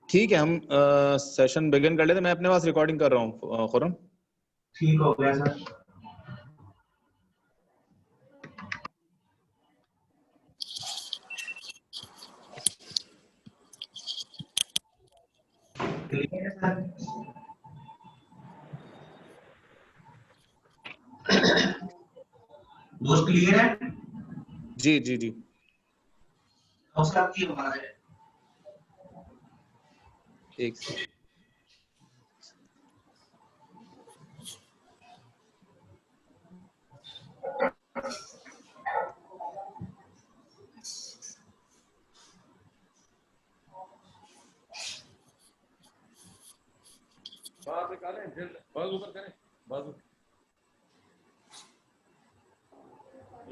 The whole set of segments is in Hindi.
ठीक है, हम सेशन बिगिन कर लेते हैं। मैं अपने पास रिकॉर्डिंग कर रहा हूँ खुरम। ठीक हो गया सर। क्लियर है सर? दोस्त क्लियर है? जी जी जी। हौसला की हमारा है। एक सेकंड। बाहर निकालें, फिर बाजू ऊपर करें, बाजू।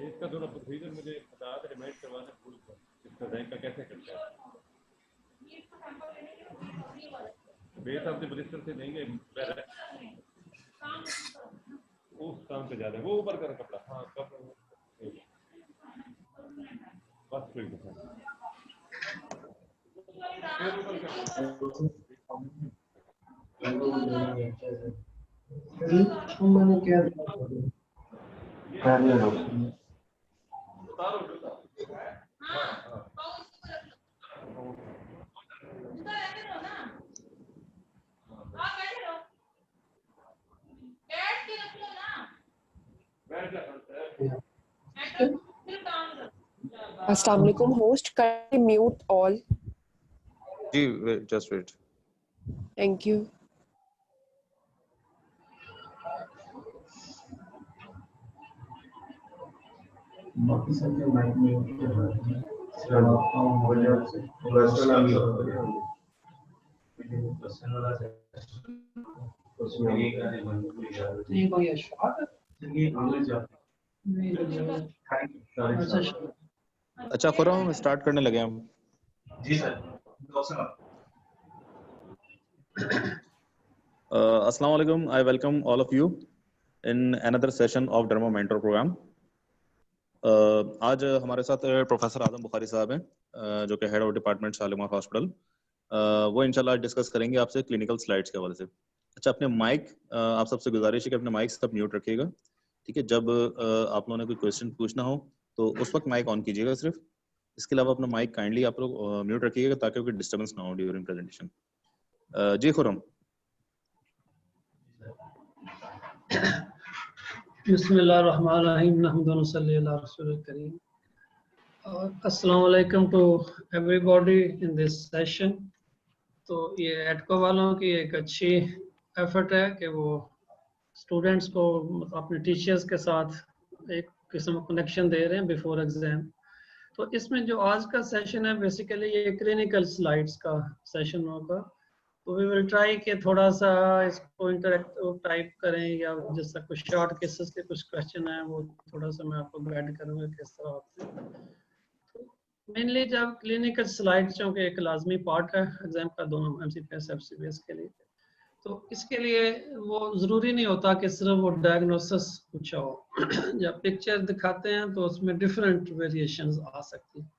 इसका थोड़ा प्रोसीजर मुझे बता दे, रिमाइंड करवाना भूल कर, इसका बैंक का कैसे करता है। बेस आपसे बलिस्टर से देंगे, उस काम पे ज्यादा वो ऊपर कर कपड़ा। हाँ कपड़ा बस फिर ऊपर कर। मैंने क्या अस्सलाम वालेकुम होस्ट, कर म्यूट ऑल। जी जस्ट वेट। Thank you. बाकी सबके माइक में चलो हो जाए पर्सनल भी हो गया पर्सनल वाला उसमें ये करने बंद हो गया नहीं कोई शॉट चलिए आगे जाते हैं। अच्छा खुरम, स्टार्ट करने लगे हम। जी सर। अस्सलाम वालेकुम। I welcome all of you in another session of derma mentor program. आज हमारे साथ प्रोफेसर आजम बुखारी साहब हैं, जो कि head of department Shalimar hospital. वो इंशाल्लाह डिस्कस करेंगे आपसे क्लिनिकल स्लाइड्स के हवाले से। अच्छा, अपने माइक, आप सबसे गुजारिश है कि अपने माइक सब म्यूट रखिएगा, ठीक है। जब आप लोगों ने कोई क्वेश्चन पूछना हो तो उस वक्त माइक ऑन कीजिएगा सिर्फ। इसके अलावा अपना माइक काइंडली आप लोग म्यूट रखिएगा ताकि कोई डिस्टर्बेंस ना हो ड्यूरिंग प्रेजेंटेशन। जी खुरम। बिस्मिल्लाहिर्रहमानिर्रहीम, नहमदुहु व नसल्ली अला रसूलिल करीम। अस्सलाम वालेकुम to everybody in this session. तो ये एटको वालों की एक अच्छी एफर्ट है कि वो स्टूडेंट्स को अपने टीचर्स के साथ एक किस्म का कनेक्शन दे रहे हैं बिफोर एग्जाम। तो इसमें जो आज का सेशन है बेसिकली ये क्लिनिकल स्लाइड्स का सेशन होगा। तो वी विल ट्राई कि थोड़ा सा इसको इंटरेक्टिव टाइप करें, या जैसा कुछ शॉर्ट केसेस के कुछ क्वेश्चन है वो थोड़ा सा मैं आपको गाइड करूँगा किस तरह होते हैं। तो मेनली जब क्लिनिकल स्लाइड्स जो कि एक लाजमी पार्ट है एग्जाम का, दोनों MCPS FCPS के लिए, तो इसके लिए वो ज़रूरी नहीं होता कि सिर्फ वो डायग्नोसिस पूछा हो। जब पिक्चर दिखाते हैं तो उसमें डिफरेंट वेरिएशंस आ सकती हैं।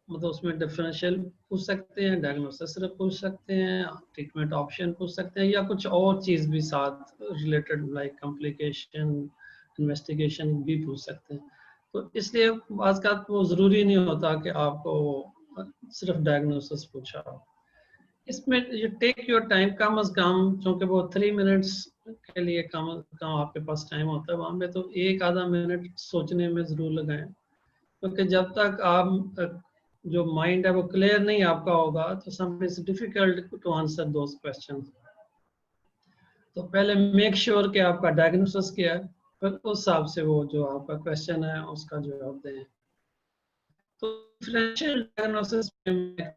मतलब उसमें डिफरेंशियल पूछ सकते हैं, डायग्नोसिस सिर्फ पूछ सकते हैं, ट्रीटमेंट ऑप्शन पूछ सकते हैं, या कुछ और चीज़ भी साथ रिलेटेड लाइक कॉम्प्लिकेशन इन्वेस्टिगेशन भी पूछ सकते हैं। तो इसलिए आजकल वो ज़रूरी नहीं होता कि आपको सिर्फ डायग्नोसिस पूछा हो। इसमें ये टेक योर टाइम, कम अज़ कम, क्योंकि वो 3 मिनट्स के लिए कम कम आपके पास टाइम होता है वहाँ पे, तो एक आधा मिनट सोचने में ज़रूर लगाएं, क्योंकि जब तक आप जो माइंड है वो क्लियर नहीं आपका होगा तो some it's difficult to answer those questions. तो पहले मेक श्योर कि आपका डायग्नोसिस क्या है, फिर उस हिसाब से वो जो आपका क्वेश्चन है उसका जवाब दें। तो डिफरेंशियल डायग्नोसिस में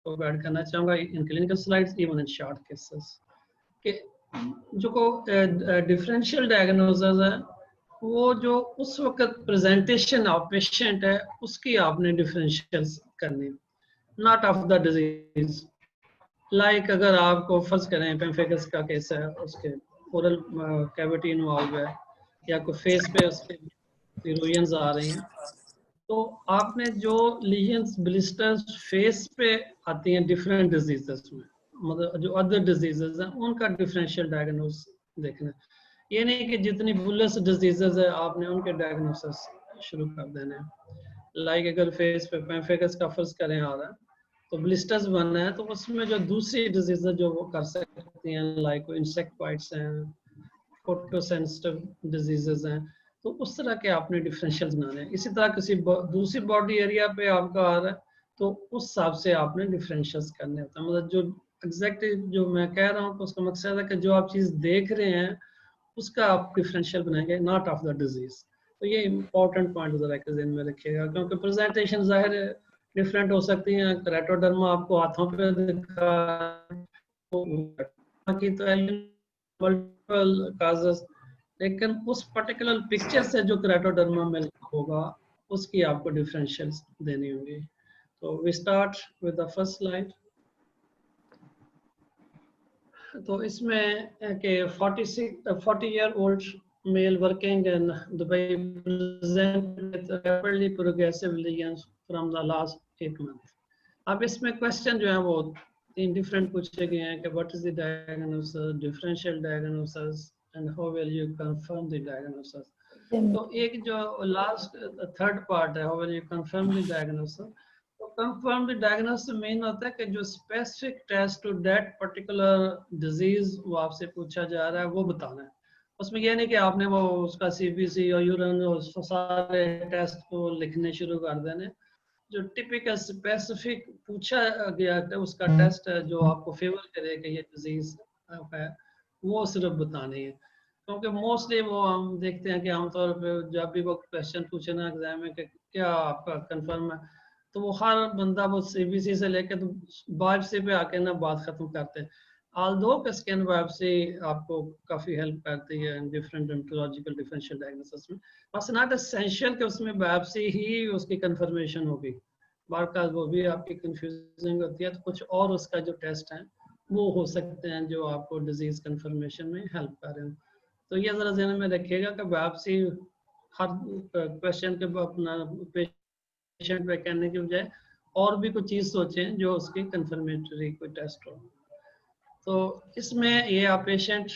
को ऐड करना चाहूँगा in clinical slides, even in short cases, कि जो को डिफरेंशियल डायग्नोसिस है वो जो उस वक्त प्रेजेंटेशन ऑफ पेशेंट है उसकी आपने डिफरेंशियल करनी, not of the disease. Like अगर आपको फर्ज करें पेम्फिगस का केस है, उसके ओरल कैविटी इन्वॉल्व है, या कोई फेस पे उसके इरोजन्स आ रही हैं, तो आपने जो लीजन्स ब्लिस्टर्स फेस पे आती हैं डिफरेंट डिजीजेस में, मतलब जो अदर डिजीजेज हैं उनका डिफरेंशियल डायग्नोस देखना है। ये नहीं कि जितनी बुलस डिजीजेज है आपने उनके डायग्नोसिस शुरू कर देने हैं। लाइक अगर फेस पे पेम्फिगस का फर्ज करें आ रहा है तो ब्लिस्टर्स बना है तो उसमें जो दूसरी डिजीज जो वो कर सकती हैं लाइक इंसेक्ट बाइट्स हैं, फोटो सेंसिटिव डिजीजेस हैं, तो उस तरह के आपने डिफरेंशियल बनाने हैं। इसी तरह किसी दूसरी बॉडी एरिया पे आपका आ रहा है तो उस हिसाब से आपने डिफरेंशियल्स करने होते हैं। मतलब जो एग्जैक्टली जो मैं कह रहा हूँ तो उसका मकसद है कि जो आप चीज़ देख रहे हैं उसका आप डिफरेंशियल बनाएंगे, नॉट ऑफ द डिजीज। तो ये इंपॉर्टेंट पॉइंट जरा के ध्यान में रखिएगा, क्योंकि प्रेजेंटेशन जाहिर है डिफरेंट हो सकती हैं। केराटोडर्मा आपको हाथों पे दिखा की तो मल्टीपल काजेस, लेकिन उस पर्टिकुलर पिक्चर से जो केराटोडर्मा में होगा उसकी आपको डिफरेंशियल्स देनी होगी। तो we start with the first slide. तो इसमें कि 40-year-old male working in Dubai present with rapidly progressive lesions from the last 8 months. अब इसमें क्वेश्चन जो है वो 3 डिफरेंट पूछे गए हैं कि what is the diagnosis, differential diagnosis and how will you confirm the diagnosis. तो एक जो लास्ट थर्ड पार्ट है, how will you confirm the diagnosis. तो कंफर्म द डायग्नोसिस मेन होता है कि जो specific test to that particular disease वो आपसे पूछा जा रहा है वो बताना है। उसमें यह नहीं कि आपने वो उसका सीबीसी और यूरिन और सारे टेस्ट को लिखने शुरू कर देने। जो टिपिकल स्पेसिफिक पूछा गया है उसका टेस्ट है जो आपको फेवर करे कि ये डिजीज है वो सिर्फ बतानी है। क्योंकि मोस्टली वो हम देखते हैं कि आमतौर पे जब भी वो क्वेश्चन पूछे ना एग्जाम में कि क्या आपका कंफर्म है, तो वो हर बंदा वो सीबीसी से लेके तो बायोप्सी पे आके ना बात खत्म करते हैं। ऑल्दो कि स्कैन बायोप्सी आपको काफी हेल्प करती है इन डिफरेंट डेंटोलॉजिकल डिफरेंशियल डायग्नोसिस में, बस नॉट एसेंशियल कि उसमें बायोप्सी ही उसकी कंफर्मेशन होगी। बार वो भी आपकी कंफ्यूजिंग होती है, तो कुछ और उसका जो टेस्ट है वो हो सकते हैं जो आपको डिजीज कंफर्मेशन में हेल्प कर रहे हैं। तो ये जरा ध्यान में रखिएगा कि बायोप्सी हर क्वेश्चन के अपना पेशेंट पे कहने की बजाय और भी कुछ चीज सोचें जो उसकी कंफर्मेटरी कोई टेस्ट हो। तो इसमें ये आप पेशेंट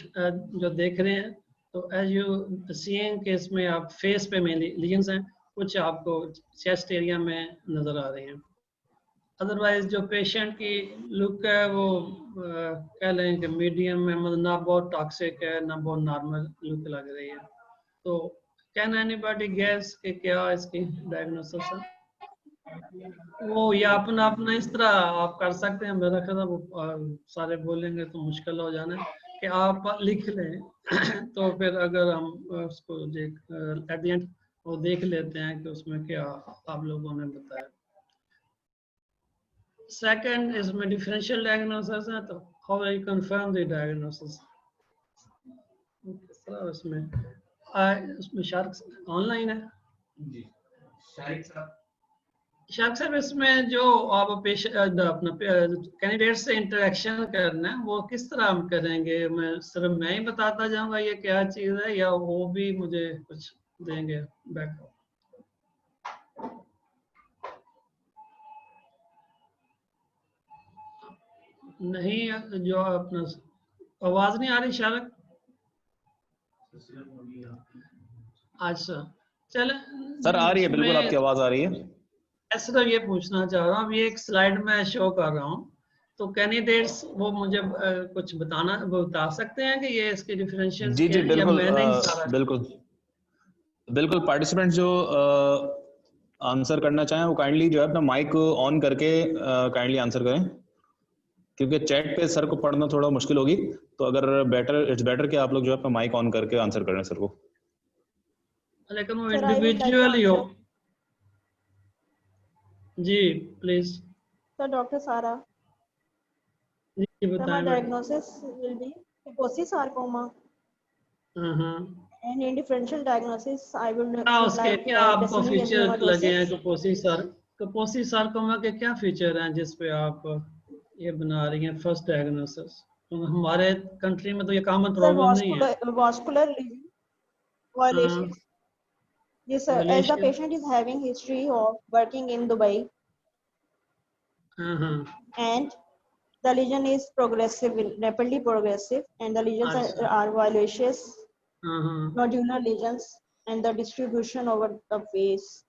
जो देख रहे हैं तो एज यू सीइंग कि इसमें आप फेस पे मेनली लीजन्स हैं, कुछ आपको चेस्ट एरिया में नजर आ रहे हैं। अदरवाइज जो पेशेंट की लुक है वो कह लें कि मीडियम में, मतलब ना बहुत टॉक्सिक है ना बहुत नॉर्मल लुक लग रही है। तो कैन एनीबॉडी गेस कि क्या इसकी डायग्नोसिस है? वो या अपना अपना इस तरह आप कर सकते हैं। मेरा ख्याल वो सारे बोलेंगे तो मुश्किल हो जाना है कि आप लिख लें तो फिर अगर हम उसको एट द एंड वो देख लेते हैं कि उसमें क्या आप लोगों ने बताया। सेकंड इसमें डिफरेंशियल डायग्नोसिस है, तो how you confirm the diagnosis. उसमें शार्क ऑनलाइन है जी, शारिक साहब। शार्क साहब इसमें जो आप अपना कैंडिडेट से इंटरेक्शन करना है वो किस तरह हम करेंगे? सिर्फ मैं ही बताता जाऊंगा ये क्या चीज है या वो भी मुझे कुछ देंगे बैकअप? नहीं, जो अपना आवाज नहीं आ रही शारक। अच्छा चले सर आ रही है, बिल्कुल आपकी आवाज आ रही है। ऐसे तो ये पूछना चाह रहा हूँ, ये एक स्लाइड में शो कर रहा हूँ तो कैंडिडेट्स वो मुझे कुछ बता सकते हैं कि ये इसके डिफरेंशियल जी जी बिल्कुल बिल्कुल बिल्कुल। पार्टिसिपेंट जो आंसर करना चाहें वो काइंडली जो है अपना माइक ऑन करके काइंडली आंसर करें, क्योंकि चैट पे सर को पढ़ना थोड़ा मुश्किल होगी। तो अगर इट्स बेटर कि आप लोग जो है अपना माइक ऑन करके आंसर करें सर को। लेकिन वो इंडिविजुअली हो। जी प्लीज सर। डॉक्टर सारा, जी बताएं। diagnosis will be Kaposi sarcoma and in differential diagnosis I will उसके क्या आपको फीचर लगे हैं nematosis. कपोसी सार्कोमा के क्या फीचर हैं जिस पे आप ये बना रही हैं फर्स्ट डायग्नोसिस? तो हमारे कंट्री में तो ये कॉमन प्रॉब्लम नहीं है। Vascular lesion violation. Yes sir, as the patient is having history of working in Dubai and the lesion is progressive, rapidly progressive, and the lesions are violaceous, nodular lesions, and the distribution over the face.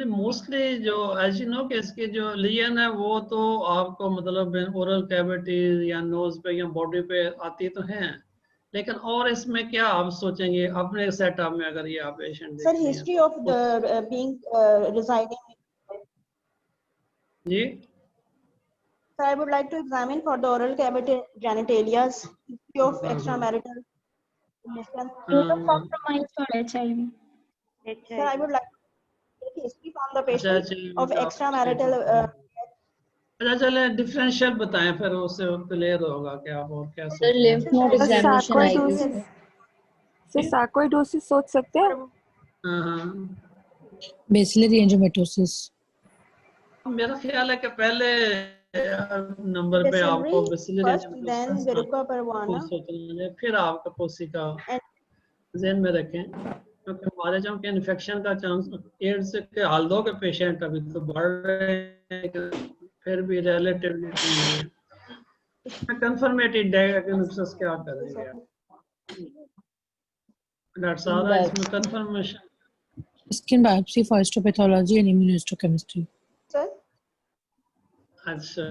Mostly जो एज यू नो कि इसके जो लीजन है वो तो आपको मतलब ओरल कैविटीज या नोज पे या बॉडी पे आती तो हैं, लेकिन और इसमें क्या आप सोचेंगे अपने सेटअप में अगर ये आप patient sir history of the being residing जी sir, I would like to examine for the oral cavity genitalias history of extramarital relation. Compromise for HIV. Sir, I would like to take history from the patient of extramarital अच्छा चले डिफरेंशियल बताएं फिर उससे क्लियर होगा कि आप और क्या सर lymph node examination आएगी इसमें। सर सार्कोइडोसिस सोच सकते हैं? बेसिलरी एंजियोमेटोसिस। मेरा ख्याल है कि पहले नंबर पे आपको बेसिलरी एंजियोमेटोसिस फिर आपका कोशिका ज़हन में रखें, क्योंकि हमारे जो के इन्फेक्शन का चांस एड्स के हाल दो के पेशेंट अभी तो बढ़ रहे हैं, फिर भी रिलेटिवली इसमें कंफर्मेटेड डायग्नोसिस क्या करेंगे डॉक्टर साहब? इसमें confirmation skin biopsy for histopathology and immunohistochemistry. Sir अच्छा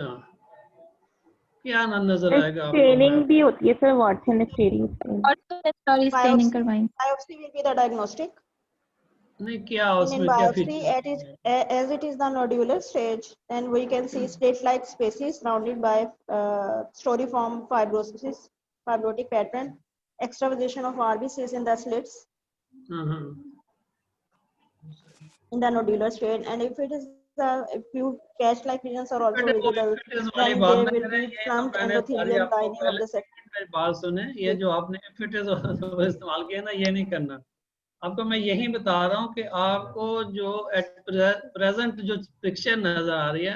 क्या नजर आएगा आपको? स्टेनिंग भी होती है सर, वाटसन स्टेनिंग और तो स्टेनिंग करवाएंगे। biopsy will be the diagnostic. नहीं क्या उसमें In क्या biopsy feature? as it is the nodular stage, then we can see state-like spaces surrounded by storiform fibrosis, fibrotic pattern, extravasation of RBCs in the slits in the nodular state, and if it is a few catch-like lesions are also visible, then there will be clumped endothelial lining of the second. बात सुने, ये जो आपने एफिटिस इस्तेमाल किया ना, ये नहीं करना। आपको मैं यही बता रहा हूँ कि आपको जो एट प्रेजेंट जो पिक्चर नजर आ रही है,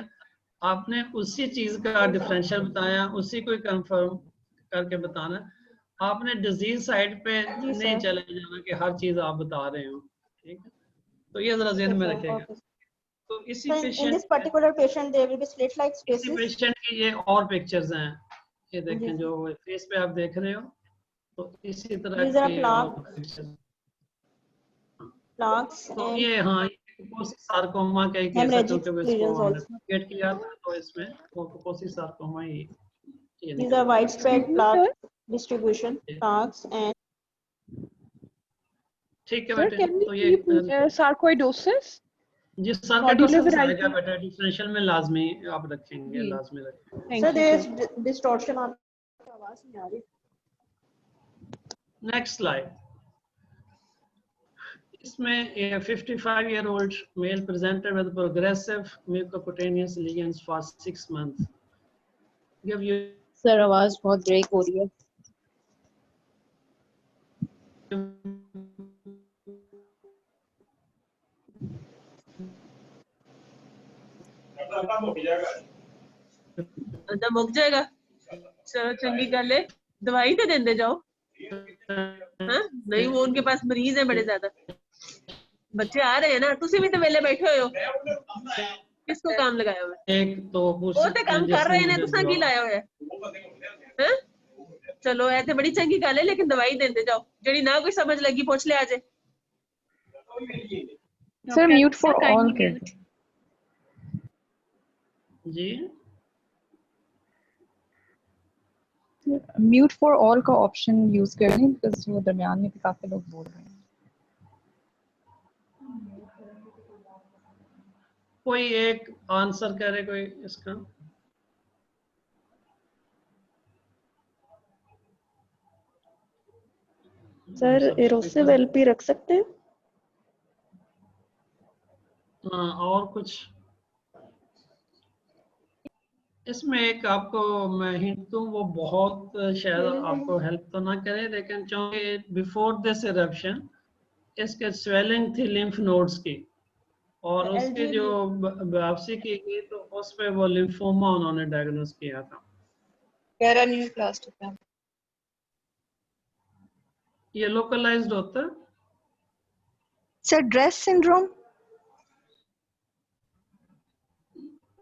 आपने उसी चीज का डिफरेंशियल बताया, उसी को कंफर्म करके बताना। आपने डिजीज साइड पे नहीं चले जाना कि हर चीज आप बता रहे हो, ठीक है? तो ये जरा ध्यान में रखेगा। तो इसी patient in this particular patient there will be slit-like spaces. इसी पेशेंट की ये और पिक्चर्स हैं, ये देखें जो फेस पे आप देख रहे हो, तो इसी तरह के plaques तो and ये हाँ सार्कोमा का एक केस है, क्योंकि इसको गेट किया था तो इसमें Kosi sarcoma he these are widespread plaque distribution, plaques and ठीक है बेटे। तो ये सार्कोइडोसिस जी सार्कोइडोसिस आएगा बेटा, डिफरेंशियल में लाजमी आप रखेंगे, लाजमी रखेंगे। सर there is distortion आपकी आवाज नहीं आ रही। Next slide. इसमें a 55-year-old male presented with progressive mucocutaneous lesions for 6 months. Give you sir आवाज बहुत ब्रेक हो रही है। अच्छा मुक जाएगा, चलो चंगी गल है, दवाई तो देंदे जाओ। हाँ नहीं वो उनके पास मरीज है बड़े ज्यादा, बच्चे आ रहे हैं ना, तुसी भी तो वेले बैठे हो, किसको काम लगाया हुआ है? एक तो वो तो काम कर रहे हैं, तुसा की लाया हुआ है? हाँ चलो ऐ ते बड़ी चंगी गल है, लेकिन दवाई देंदे जाओ, जेड़ी ना कोई समझ लगी पूछ ले आजे। सर म्यूट फॉर ऑल के जी म्यूट फॉर ऑल का ऑप्शन यूज करें, बिकॉज वो दरमियान में काफी लोग बोल रहे हैं। कोई एक आंसर करे कोई इसका? सर एरोसिव एलपी रख सकते हैं? हाँ और कुछ इसमें एक आपको मैं हिंट दूं, वो बहुत शायद आपको हेल्प तो ना करे, लेकिन चूंकि बिफोर दिस इरप्शन इसके स्वेलिंग थी लिम्फ नोड्स की, और उसकी जो बायोप्सी की गई तो उस पे वो लिम्फोमा उन्होंने डायग्नोस किया था। पैरान्यूप्लास्टिक ये लोकलाइज्ड होता है सर ड्रेस सिंड्रोम?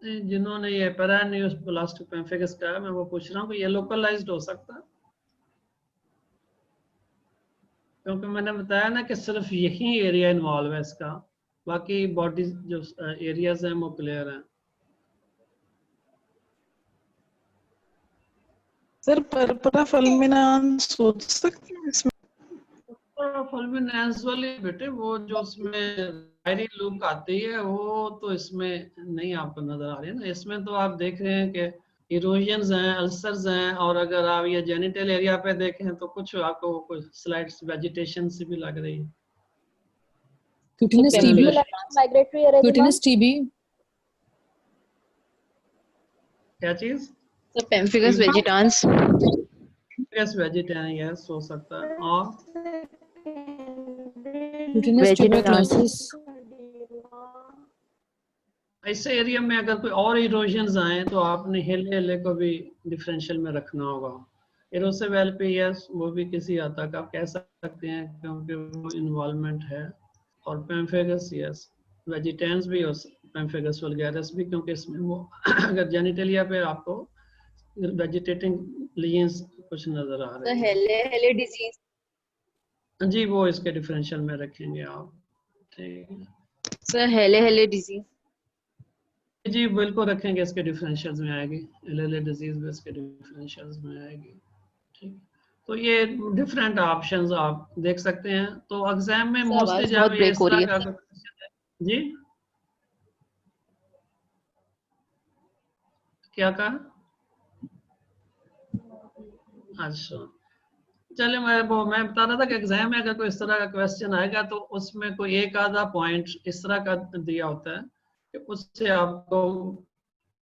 जिन्होंने ये पैरान्यूप्लास्टिक पेम्फिगस का है, मैं वो पूछ रहा हूँ कि ये लोकलाइज्ड हो सकता है? क्योंकि मैंने बताया ना कि सिर्फ यही एरिया इन्वॉल्व है इसका, बाकी बॉडी जो एरियाज हैं वो क्लियर हैं। सर पर्परा फुल्मिनांस हो सकते हैं इसमें? फुल्मिनेंस वाली बेटे वो जो उसमें फायरी लुक आती है वो तो इसमें नहीं आपको नजर आ रही है ना। इसमें तो आप देख रहे हैं कि इरोजन्स हैं, अल्सर्स हैं, और अगर आप ये जेनिटल एरिया पे देखें तो कुछ आपको कुछ स्लाइड्स वेजिटेशन से भी लग रही है। क्यूटिनस टीबी, क्यूटिनस टीबी क्या चीज? तो पेम्फिगस वेजिटांस, पेम्फिगस वेजिटांस यस हो सकता है। और क्यूटिनस ट्यूबरक्लोसिस, ऐसे एरिया में अगर कोई और इरोजन्स आए तो आपने हेले को भी डिफरेंशियल में रखना होगा। इरोसेवेल पे यस वो भी किसी हद तक आप कह सकते हैं क्योंकि वो इन्वॉल्वमेंट है। और पेम्फिगस यस, वेजिटेंस भी और पेम्फिगस वल्गैरिस भी, क्योंकि इसमें वो अगर जेनिटलिया पे आपको वेजिटेटिंग लीजन्स कुछ नजर आ रहे हैं। हेले डिजीज जी वो इसके डिफरेंशियल में रखेंगे आप, ठीक है सर। हेले डिजीज जी बिल्कुल रखेंगे, इसके डिफरेंशियल्स में आएगी। एलएलए डिजीज भी इसके डिफरेंशियल्स में आएगी, ठीक। तो ये डिफरेंट ऑप्शंस आप देख सकते हैं। तो एग्जाम में मोस्टली जब ये इस तरह का जी क्या कहा? अच्छा चलिए, मैं बता रहा था कि एग्जाम में अगर कोई इस तरह का क्वेश्चन आएगा तो उसमें कोई एक आधा पॉइंट इस तरह का दिया होता है कि उससे आपको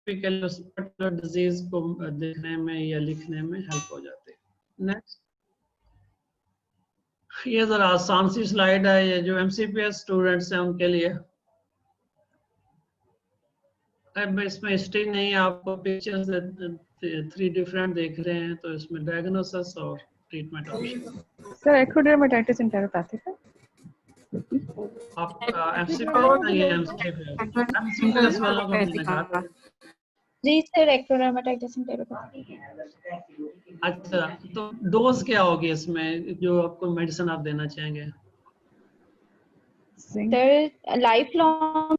पर्टिकुलर डिजीज को देखने में या लिखने में हेल्प हो जाती है। नेक्स्ट, ये जरा आसान सी स्लाइड है, ये जो एमसीपीएस स्टूडेंट्स हैं उनके लिए। अब इसमें हिस्ट्री नहीं, आपको पिक्चर्स 3 डिफरेंट देख रहे हैं, तो इसमें डायग्नोसिस और ट्रीटमेंट ऑप्शन। सर एक्रोडर्मेटाइटिस एंटेरोपैथिक है आपका एमसीपीएस नहीं है, एमसीपीएस वालों को मैंने कहा। जी सर, एक्रोडर्मेटाइटिस एंटेरोपैथिक। अच्छा, तो डोज क्या होगी इसमें जो आपको मेडिसिन आप देना चाहेंगे? सर लाइफ लॉन्ग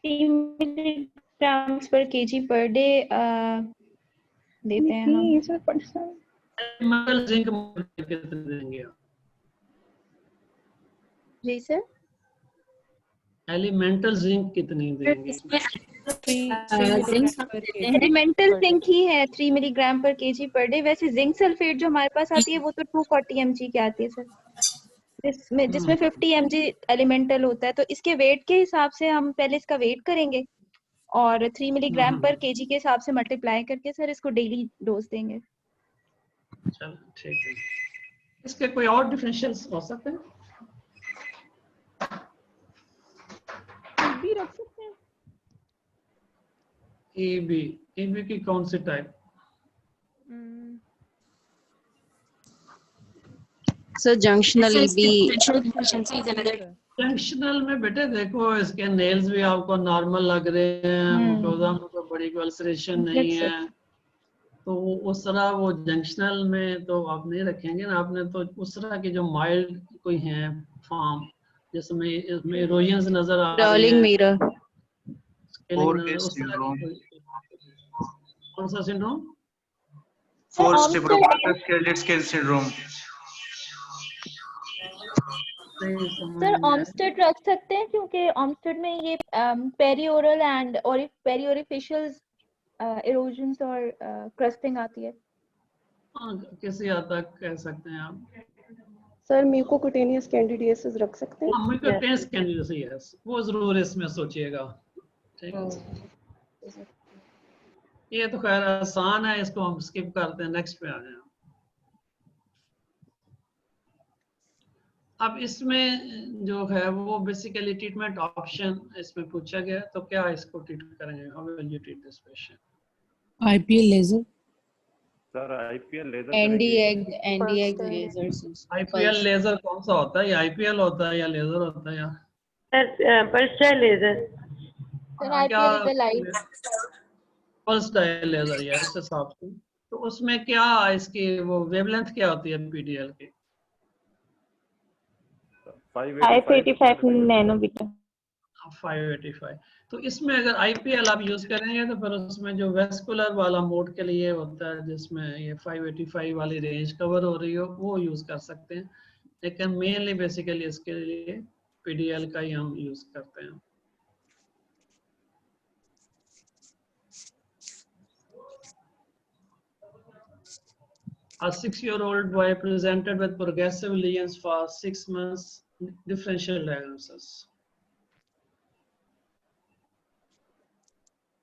3 मिलीग्राम्स पर केजी पर डे देते हैं हम। एलिमेंटल जिंक कितने देंगे आप? जी सर, एलिमेंटल जिंक कितनी देंगे? एलिमेंटल जिंक ही है 3 मिलीग्राम पर केजी पर डे। वैसे जिंक सल्फेट जो हमारे पास आती है वो तो 240 mg की आती है सर, जिसमें 50 mg एलिमेंटल होता है। तो इसके वेट के हिसाब से हम पहले इसका वेट करेंगे और 3 मिलीग्राम पर केजी के हिसाब से मल्टीप्लाई करके सर इसको डेली डोज देंगे। चलो ठीक है। इसके कोई और डिफरेंशियल्स हो सकते हैं? भी रख सकते हैं। एबी की कौन सी type? Sir junctional B. Junctional में बेटे देखो इसके नेल्स भी आपको नॉर्मल लग रहे हैं, मुकोजा में तो बड़ी अल्सरेशन नहीं है, तो उस तरह वो जंक्शनल में तो आप नहीं रखेंगे ना। आपने तो उस तरह की जो माइल्ड कोई है फॉर्म जिसमें इरोजन्स नजर आ रहे हैं, मिरर कौन सा सिंड्रोम? सिंड्रोम। सर ऑमस्टेड रख सकते हैं क्योंकि ऑमस्टेड में ये पेरिओरल एंड पेरिओरिफिशियल इरोजन्स और क्रस्टिंग आती है। किसी हद तक कह सकते हैं आप। सर म्यूकोकुटेनियस कैंडिडियासिस रख सकते हैं? म्यूकोकुटेनियस कैंडिडियासिस वो जरूर इसमें सोचिएगा, ठीक है। ये तो खैर आसान है, इसको हम स्किप करते हैं, नेक्स्ट पे आ जाए। अब इसमें जो है वो बेसिकली ट्रीटमेंट ऑप्शन इसमें पूछा गया, तो क्या इसको ट्रीट करेंगे? How will you treat this patient? IPL laser sir, IPL laser NdYAG laser. IPL laser कौन सा होता है? ये आईपीएल होता है या लेजर होता है? या sir partial laser. Sir IPL is the light. Pulse dye laser या इस हिसाब से। तो उसमें क्या इसकी वो वेवलेंथ क्या होती है पीडीएल की? 585 नैनोमीटर। 585। तो इसमें अगर आईपीएल आप यूज करेंगे तो फिर उसमें जो वेस्कुलर वाला मोड के लिए होता है जिसमें ये 585 वाली रेंज कवर हो रही हो वो यूज कर सकते हैं, लेकिन मेनली बेसिकली इसके लिए पीडीएल का ही हम यूज करते हैं। A 6-year-old boy presented with progressive lesions for 6 months. Differential diagnosis.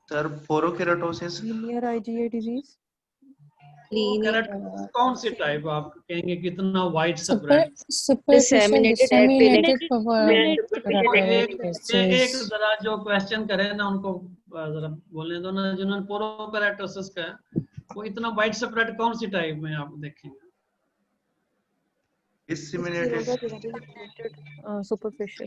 Sir porokeratosis, linear IgA disease, Keratosis कौन सी टाइप आप कहेंगे कितना वाइड superficial disseminated एक जरा जो क्वेश्चन करे ना उनको जरा बोलने दो ना, जिन्होंने पोरोकेराटोसिस का वो इतना वाइड स्प्रेड कौन सी टाइप में आप देखेंगे? disseminated, superficial.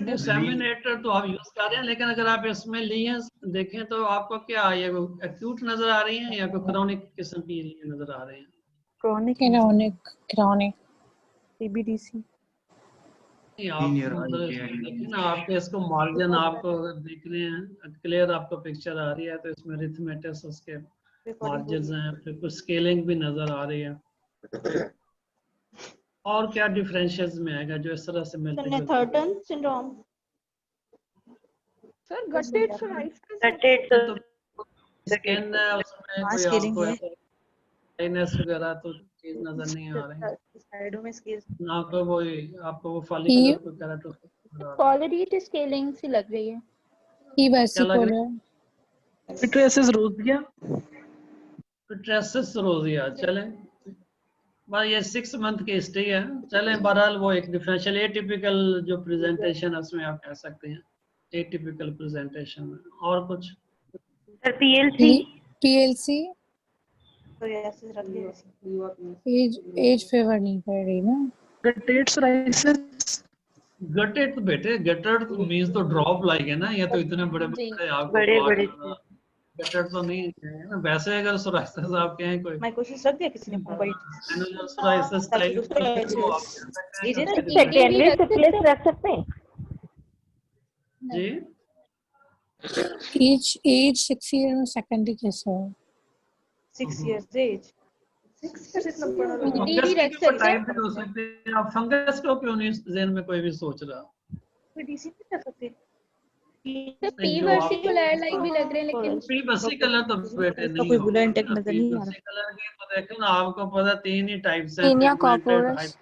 डिसेमिनेटर तो आप यूज कर रहे हैं, लेकिन अगर आप इसमें लीजेंस देखें तो आपको क्या ये एक्यूट नजर आ रही हैं या कोई क्रोनिक किस्म की नजर आ रही हैं? chronic CBDC. आप देखिए ना, आपके इसको मार्जिन आपको दिख रहे हैं, क्लियर आपको पिक्चर आ रही है, तो इसमें रिथमेटिस उसके मार्जिन्स हैं, फिर कुछ स्केलिंग भी नजर आ रही है। और क्या डिफरेंशियल्स में आएगा जो इस तरह से मिलते हैं? Netherton syndrome sir guttate psoriasis skin उसमें कोई आपको ड्राइनेस वगैरह तो चीज नजर नहीं आ रही साइडों में स्केल ना, तो वो आपको वो फॉलिकुलर को केराटोसिस क्वालिटी स्केलिंग सी लग रही है। ई वेसिकुलर पिट्रेसिस रोजिया, पिट्रेसिस रोजिया। चलें बस ये 6 मंथ की हिस्ट्री है। चलें बहरहाल वो एक डिफरेंशियल एटिपिकल जो प्रेजेंटेशन है उसमें आप कह सकते हैं एटिपिकल प्रेजेंटेशन में। और कुछ पीएलसी एज फेवर नहीं कर रही ना। गटेड सोराइसिस, गटेड तो बेटे गटेड तो मींस तो ड्रॉप लाइक है ना, ये तो इतने बड़े बड़े आपको बड़े गटेड तो नहीं है ना। वैसे अगर सोराइसिस आप कहें कोई माइकोसिस रख दिया किसी ने annular psoriasis type secondary syphilis रख सकते हैं जी। एज 6 ईयर में सेकेंडरी कैसे है? 6 years एज 6 years इतना बड़ा डीडी रख सकते हैं आप। फंगस को क्यों नहीं ज़हन में कोई भी सोच रहा? कोई डीसी नहीं कर सकते? तो पी वर्सिकुलर लाइक भी लग रहे हैं, लेकिन पी वर्सिकुलर तो बेटे नहीं कोई बुला इंटेक नजर नहीं आ रहा। वर्सिकुलर के तो देखो ना, आपको पता 3 ही टाइप्स हैं। टीनिया कॉर्पोरस,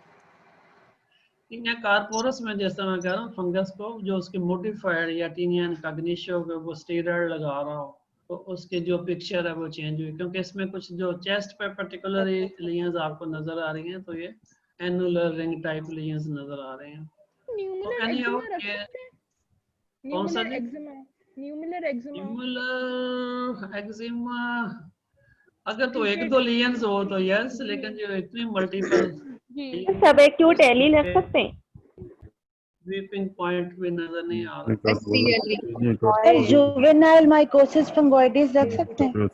टीनिया कॉर्पोरस में जैसा मैं कह रहा हूँ फंगस को जो उसके मोडिफाइड या टीनिया इनकॉग्निशो को वो स्टेरॉइड लगा रहा हो तो उसके जो पिक्चर है वो चेंज हुई, क्योंकि इसमें कुछ जो चेस्ट पे पर्टिकुलर लीजन्स आपको नजर आ रही हैं तो ये एनुलर रिंग टाइप लीजन्स नजर आ रहे हैं। न्यूमुलर एक्जिमा रख सकते हैं? कौन सा न्यूमुलर एक्जिमा अगर तो 1-2 लीजन्स हो तो यस, लेकिन जो इतनी मल्टीपल सब एक्यूट एली रख सकते हैं। वीपिंग पॉइंट भी नजर नहीं आ रहा। सर जुवेनाइल माइकोसिस फंगोइडिस रख सकते हैं?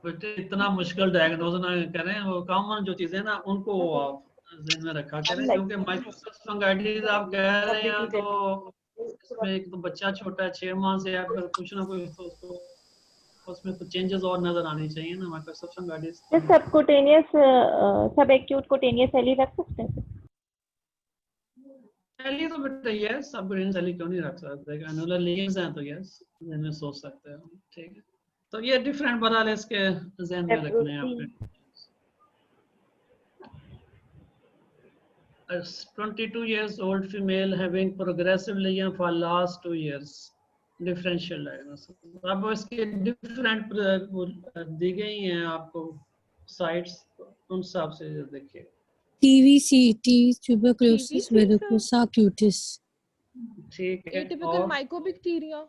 बेटे इतना मुश्किल डायग्नोज ना करें, वो कॉमन जो चीजें ना उनको आप ज़हन में रखा करें, क्योंकि माइकोसिस फंगोइडिस आप कह रहे हैं तो इसमें एक तो बच्चा छोटा है 6 माह से, या फिर कुछ ना कुछ तो उसमें कुछ चेंजेस और नजर आनी चाहिए ना। माइकोसिस फंगोइडिस सबकुटेनियस सब एक्यूट कुटेनियस एली रख सकते हैं? एली तो बेटा यस, सब एली क्यों नहीं रख सकते? एनुलर लीजन्स हैं तो यस इनमें सोच सकते हैं। ठीक है, तो ये डिफरेंट बहरहाल इसके ज़हन में रखने हैं आपने। 22 years old female having progressive lesion for last 2 years, differential diagnosis। अब इसके डिफरेंट दी गई हैं आपको साइट्स, उन हिसाब से देखिए। TVCT tuberculosis verrucosa cutis, ठीक है। एटिपिकल माइकोबैक्टीरियम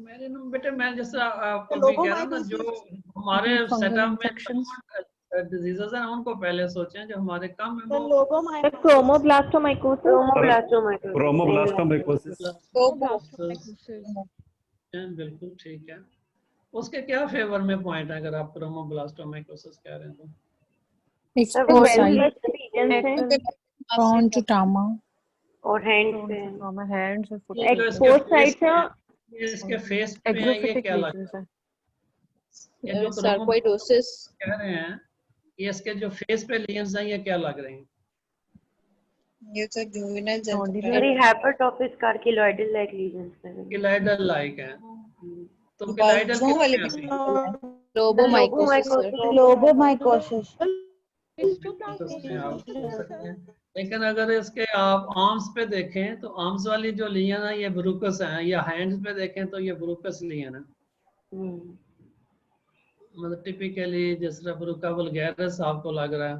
मेरिनम बेटे मैं जैसा आपको भी कह रहा हूं ना, जो हमारे सेटअप में डिजीजेस हैं उनको पहले सोचें, जो हमारे कम है The वो logomycosis. Chromoblastomycosis. बिल्कुल ठीक है। उसके क्या फेवर में पॉइंट है अगर आप क्रोमोब्लास्टोमाइकोसिस कह रहे हैं तो? prone to trauma और हैंड्स पे हैंड्स और फुट ये जो इसके एक्सपोज फेस साइड से ये इसके फेस पे है, ये क्या लग रहा है? ये जो sarcoidosis कह रहे हैं ये इसके जो फेस पे लीजन्स हैं ये क्या लग रहे हैं? ये तो juvenile वेरी हेपेटोपिस कार्किलॉइडल लाइक लीजन्स किलाइडल लाइक है। तो किलाइडल बाजुओं वाले कितने आती है? Lobomycosis. उसमें आप हो सकते हैं। लेकिन अगर इसके आप आर्म्स पे देखें तो आर्म्स वाली जो लियन है ये ब्रूकस है, या हैंड्स पे देखें तो ये ब्रूकस लियन है। मतलब टिपिकली जिस तरह ब्रूका वल्गैरिस आपको लग रहा है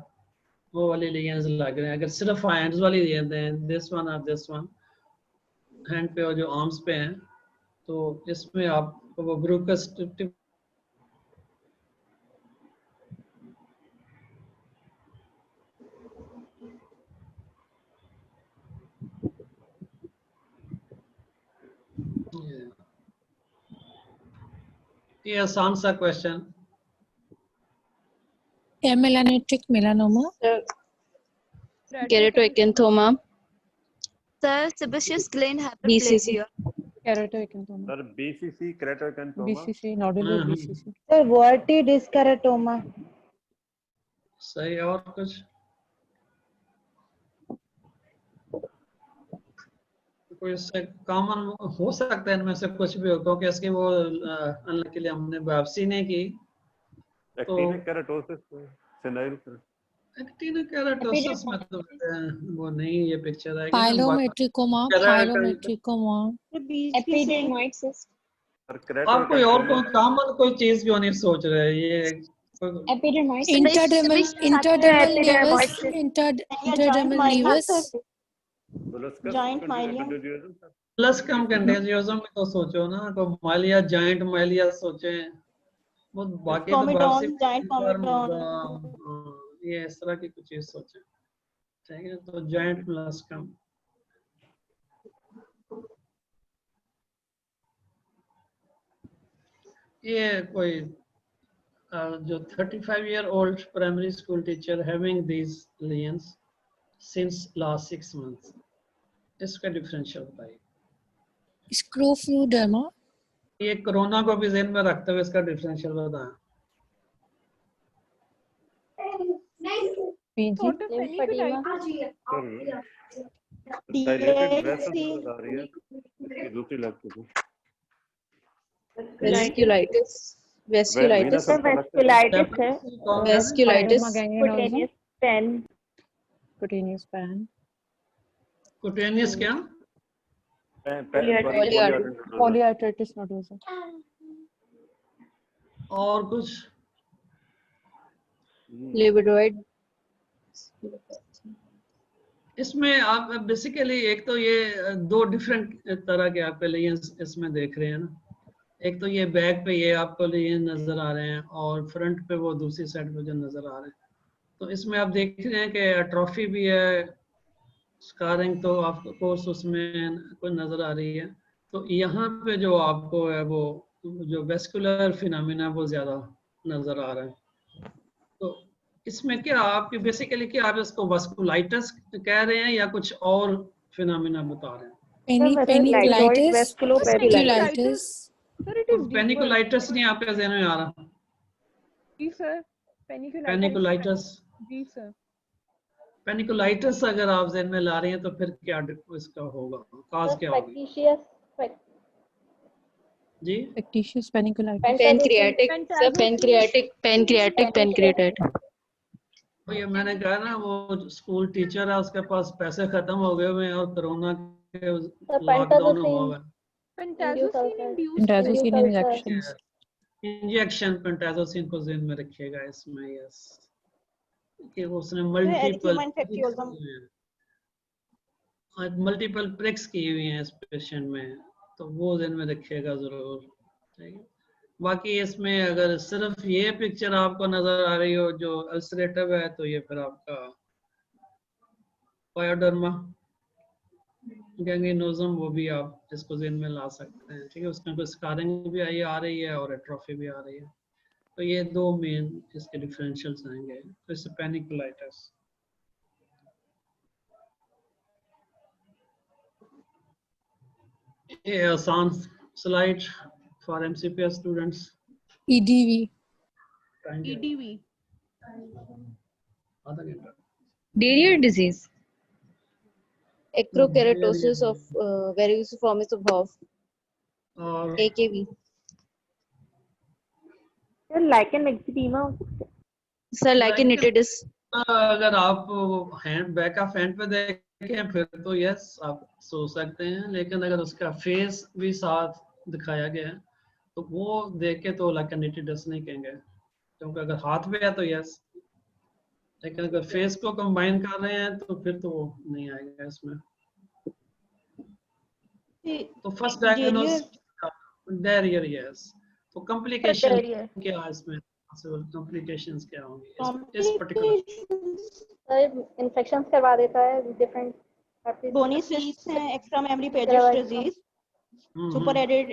वो वाली लियंस लग रहे हैं। अगर सिर्फ हैंड्स वाली लियन हैं, दिस वन और दिस वन हैंड पे और जो आर्म्स पे हैं, तो इसमें आपको वो ब्रूकस ये आसान सा question. Melanotic melanoma. keratoacanthoma Sir, sebaceous gland BCC hyperplasia. keratoacanthoma sir BCC keratoacanthoma BCC nodular BCC Sir, verti dyskeratoma. सही। और कुछ? कोई इससे कॉमन हो सकता है इनमें से कुछ भी हो, क्योंकि इसकी वो अल्लाह के लिए हमने बायोप्सी नहीं की तो actinic keratosis senile actinic keratosis में तो वो नहीं ये पिक्चर आएगी ना। Pilomatricoma. Epidermolysis. आप कोई और कोई कॉमन कोई चीज क्यों नहीं सोच रहे? ये Interdermal nevus. Giant myelium. Molluscum contagiosum में तो सोचो ना, तो मालिया जाइंट मालिया सोचे वो बाकी तो Comedon, giant comedon. ये इस तरह की कुछ चीज सोचे। ठीक है, तो जाइंट प्लस कम। ये कोई जो 35-year-old primary school teacher having these lesions since last 6 months, इसका डिफरेंशियल बताइए। Scrofuderma. ये कोरोना को भी ध्यान में रखते हुए इसका डिफरेंशियल बताएं। डायलेटेड वेसल बता रही है इसकी दूसरी लगती है vasculitis vasculitis वेस्कुलाइटिस है vasculitis cutaneous pan कुटेनियस क्या? polyarteritis nodosa और कुछ? livedoid इसमें आप बेसिकली एक तो ये दो डिफरेंट तरह के आपके लेयर्स इसमें देख रहे हैं ना। एक तो ये बैक पे ये आपको लेयर नजर आ रहे हैं और फ्रंट पे वो दूसरी साइड पे जो नजर आ रहे हैं। तो इसमें आप देख रहे हैं कि एट्रोफी भी है, स्कारिंग तो आपको कोर्स उसमें कोई नजर आ रही है। तो यहाँ पे जो आपको है वो जो वेस्कुलर फिनोमिना वो ज्यादा नजर आ रहा है। तो इसमें क्या आपकी बेसिकली क्या आप इसको वास्कुलाइटिस कह रहे हैं या कुछ और फिनोमिना बता रहे हैं? पेनिकुलाइटिस नहीं आपके ज़हन में आ रहा? जी सर, पेनिकुलाइटिस। जी सर, पेनिकुलाइटिस अगर आप ज़हन में ला रहे हैं तो फिर क्या इसका होगा, काज क्या होगी? जी factitious paniculatis pancreatic तो ये मैंने कहा ना वो स्कूल टीचर है उसके पास पैसे खत्म हो गए हुए हैं और कोरोना के लॉकडाउन हुआ है। pentazocine injections इंजेक्शन पेंटाजोसिन को ज़हन में रखिएगा इसमें। यस कि उसने मल्टीपल प्रिक्स की हुई हैं इस पेशेंट में, तो वो ध्यान में रखिएगा जरूर। ठीक है, बाकी इसमें अगर सिर्फ ये पिक्चर आपको नजर आ रही हो जो अल्सरेटिव है तो ये फिर आपका पायोडर्मा गैंग्रीनोसम, वो भी आप इसको ज़हन में ला सकते हैं। ठीक है, उसमें कोई स्कारिंग भी आ रही है और एट्रोफी भी आ रही है। तो ये दो मेन इसके डिफरेंशियल्स आएंगे। तो इससे पेनिकुलाइटिस, ये आसान slide for MCPS students. EDV. EDV. आधा घंटा। Diarrhea disease. Acrokeratosis of varioliformis of Hoff. और AKV. Lichen eczema हो सकता है? Sir, lichenitis. अगर आप हैंड बैक ऑफ हैंड पे देखें फिर तो यस आप सोच सकते हैं, लेकिन अगर उसका फेस भी साथ दिखाया गया है तो वो देख के तो लाइकेनिटिस नहीं कहेंगे, क्योंकि अगर हाथ पे है तो यस, लेकिन अगर फेस को कंबाइन कर रहे हैं तो फिर तो वो नहीं आएगा इसमें। तो फर्स्ट डायग्नोस डायरिया, यस। तो कॉम्प्लिकेशन क्या है इसमें, कॉम्प्लिकेशंस क्या होंगी इस पर्टिकुलर? इन्फेक्शंस करवा देता है, डिफरेंट बोनी सिस्ट्स हैं, extra memory pages disease, superadded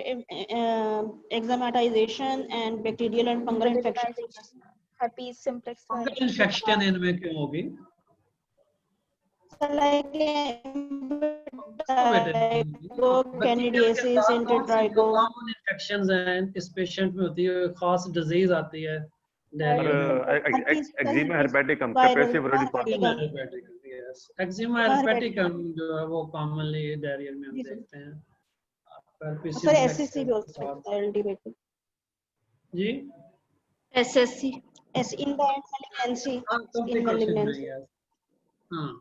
eczematization and bacterial and fungal infections. herpes simplex fungal infection इनमें क्यों होगी? Like candidiasis, intertrigo. Common infections हैं इस पेशेंट में होती है, खास डिजीज आती है एक्जिमा हेर्पेटिकम, कैपेसिव यस, एक्जिमा हेर्पेटिकम जो है वो कॉमनली डायरिया में हम देखते हैं। सर एसएससी भी हो सकता है अल्टीमेटली जी, SSC is in the malignancy, in malignancy. हाँ,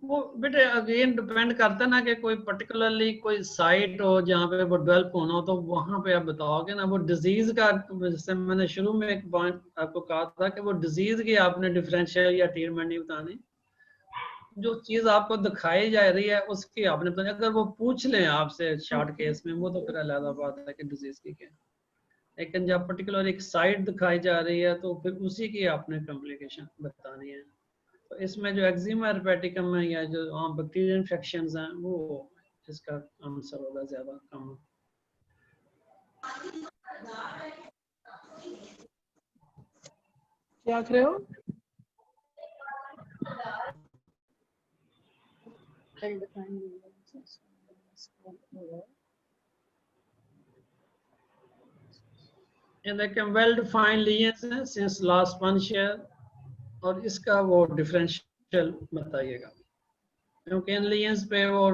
वो बेटे अगेन डिपेंड करता है ना कि कोई पर्टिकुलरली कोई साइट हो जहाँ पे वो डेवलप होना हो, तो वहाँ पे आप बताओगे ना वो डिजीज का। जैसे मैंने शुरू में एक पॉइंट आपको कहा था कि वो डिजीज की आपने डिफरेंशियल या ट्रीटमेंट नहीं बतानी, जो चीज आपको दिखाई जा रही है उसकी आपने बतानी। अगर वो पूछ लें आपसे शॉर्ट केस में वो तो फिर अलग बात है कि डिजीज की क्या, लेकिन जब पर्टिकुलर एक साइट दिखाई जा रही है तो फिर उसी की आपने कॉम्प्लिकेशन बतानी है। तो इसमें जो एक्जिमा हेर्पेटिकम है या जो बैक्टीरियल इन्फेक्शंस हैं वो इसका आंसर होगा ज्यादा कम। क्या कर रहे हो? ये देखें वेल डिफाइंड लीजन्स हैं सिंस लास्ट 1 ईयर, और इसका वो डिफरेंशियल बताइएगा, क्योंकि इन लीजन्स पे वो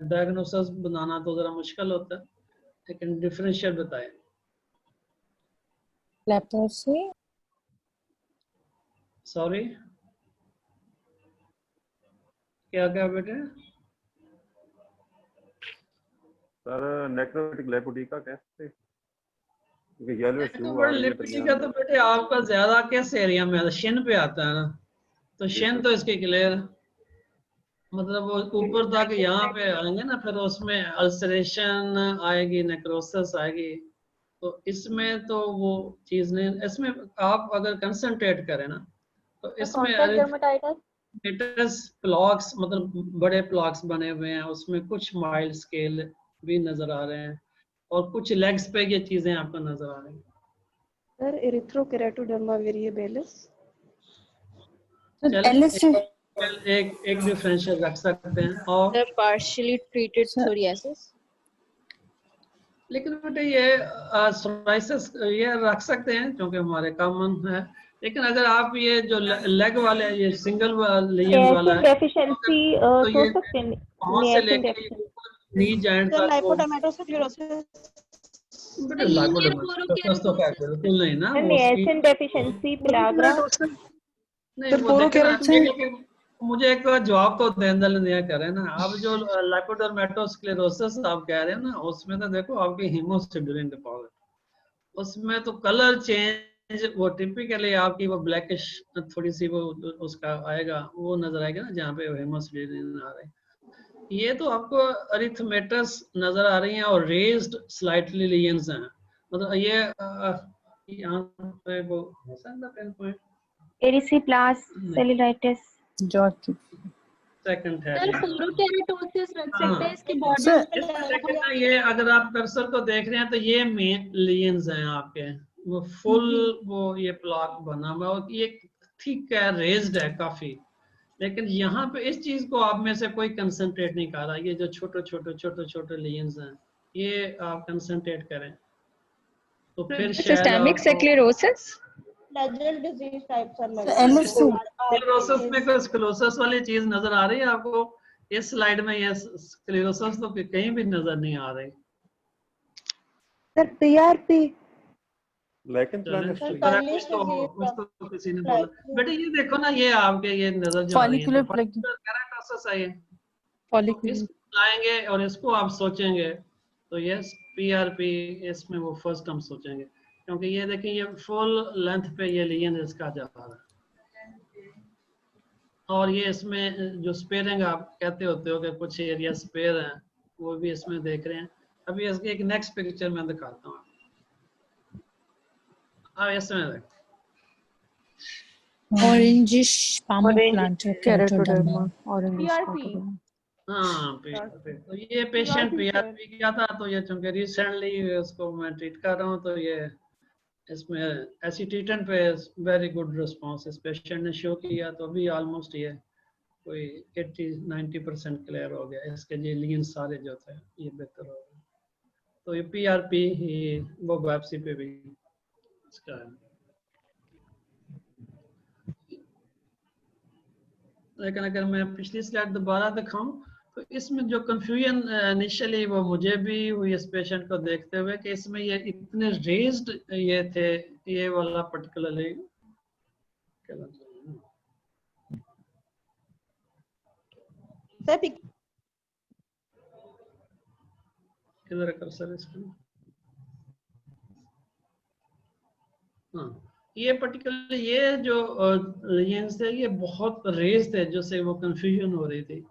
डायग्नोसिस बनाना तो जरा मुश्किल होता है, लेकिन डिफरेंशियल बताएं। लेप्रोसी, सॉरी क्या क्या बेटे? सर नेक्रोटिक लेपोडिका कैसे? क्योंकि येलो फ्लू आ रही है लेपोडिका तो बेटे आपका ज्यादा किस एरिया में आता है? शिन पे आता है ना, तो शिन तो इसके क्लियर, मतलब वो ऊपर तक यहाँ पे आएंगे ना, फिर उसमें अल्सरेशन आएगी, नेक्रोसिस आएगी, तो इसमें तो वो चीज नहीं। इसमें आप अगर कंसंट्रेट करें ना तो इसमें प्लॉक्स, मतलब बड़े प्लॉक्स बने हुए हैं, उसमें कुछ माइल्ड स्केल भी नजर आ रहे हैं और कुछ लेग्स पे ये चीजें आपको नजर आ रही हैं। सर एरिथ्रोकेराटोडर्मा वेरिएबलिस, एक डिफरेंशियल रख सकते हैं। और partially treated psoriasis, लेकिन बेटे ये सोराइसिस ये रख सकते हैं क्योंकि हमारे कॉमन है, लेकिन अगर आप ये जो लेग वाले ये सिंगल लेजन वाला है डेफिशिएंसी तो ये हो सकते हैं, वहां से लेके नी जॉइंट तक लाइपोडर्मेटोस्क्लेरोसिस बेटे लाइपोडर्मेटोस तो क्या बिल्कुल नहीं ना, वो निएसिन डेफिशिएंसी, पेलाग्रा नहीं वो देखें, मुझे एक जवाब तो देंदल दिया करें ना। आप जो लाइपोडर्मेटोस्क्लेरोसिस आप कह रहे हैं ना, उसमें तो देखो आपकी हीमोसिडोलिन डिपॉजिट, उसमें तो कलर चेंज वो टिपिकली आपकी वो ब्लैकिश थोड़ी सी वो उसका आएगा, वो नजर आएगा ना जहाँ पे हीमोसिडोलिन आ रहा है। ये तो आपको अरिथमेटस नजर आ रही हैं और रेज्ड स्लाइटली लीजन्स हैं, मतलब ये यहाँ पे वो पॉइंट एरिसीप्लास सेलुलाइटिस जॉर्ज सेकंड है सर फोरोकेराटोसिस रख सकते हैं इसके सर बॉर्डर लेकिन ना ये अगर आप कर्सर को देख रहे हैं तो ये मेन लीजन्स हैं आपके, वो फुल वो ये प्लाक बना हुआ है और ये थिक है, रेज्ड है काफी, लेकिन यहाँ पे इस चीज को आप में से कोई कंसंट्रेट नहीं कर रहा। ये जो छोटे छोटे लीजन्स हैं ये आप कंसंट्रेट करें तो फिर शायद सिस्टेमिक आपको sclerosis Flegel disease type sir sclerosis में कोई स्क्लेरोसिस वाली चीज नजर आ रही है आपको? इस स्लाइड में ये स्क्लेरोसिस तो कहीं भी नजर नहीं आ रही। सर पीआरपी लेकिन कुछ तो किसी ने बोला बेटे ये देखो ना, ये आपके ये नजर जो आ रही है केराटोसिस है, ये इसको लाएंगे और इसको आप सोचेंगे तो ये पीआरपी इसमें वो फर्स्ट हम सोचेंगे, क्योंकि ये देखिए ये फुल लेंथ पे ये लीजन इसका जा रहा है और ये इसमें जो स्पेयरिंग आप कहते होते हो कि कुछ एरिया स्पेयर हैं वो भी इसमें देख रहे हैं। अभी इसके एक नेक्स्ट पिक्चर में दिखाता हूँ। अब इसमें देख orangish palm plant keratoderma PRP हाँ तो ये पेशेंट पीआरपी किया था, तो ये चूंकि रिसेंटली उसको मैं ट्रीट कर रहा हूँ तो ये इसमें ऐसी ट्रीटमेंट पे वेरी गुड रिस्पांस इस पेशेंट ने शो किया, तो अभी ऑलमोस्ट ये कोई 80-90% क्लियर हो गया, इसके ये लीजन सारे जो थे ये बेहतर हो गए। तो ये पीआरपी ही वो बायोप्सी पे भी इसका है। लेकिन अगर मैं पिछली स्लाइड दोबारा दिखाऊं तो इसमें जो कंफ्यूजन इनिशियली वो मुझे भी हुई इस पेशेंट को देखते हुए कि इसमें ये इतने रेज्ड ये थे, ये वाला पर्टिकुलरली किधर कर सर इसमें, हाँ ये पर्टिकुलर ये जो लीजन्स थे ये बहुत रेज थे जिससे वो कंफ्यूजन हो रही थी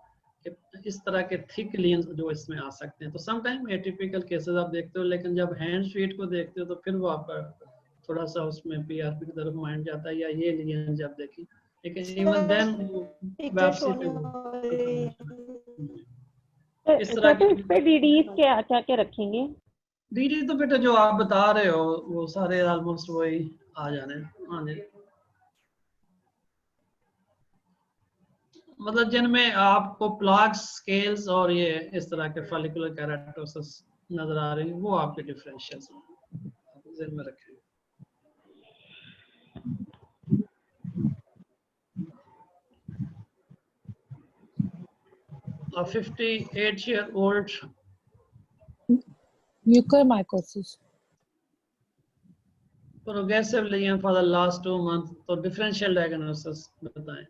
कि इस तरह के थिक लीजन्स जो इसमें आ सकते हैं। तो सम टाइम एटिपिकल केसेस आप देखते हो, लेकिन जब हैंड शीट को देखते हो तो फिर वो आपका थोड़ा सा उसमें पीआरपी की तरफ माइंड जाता है, या ये लीजन जब देखी, लेकिन इवन देन वापसी पे इस तरह इस पे डीडीज क्या क्या रखेंगे? डीडी तो बेटा जो आप बता रहे हो वो सारे ऑलमोस्ट वही आ जाने। हाँ जी, मतलब जिनमें आपको प्लाक्स, स्केल्स और ये इस तरह के फॉलिकुलर केराटोसिस नजर आ रही है वो आपके डिफरेंशियल्स ध्यान में रखें। A 58-year-old mucormycosis progressive lesion for the last 2 months, तो differential diagnosis बताएं।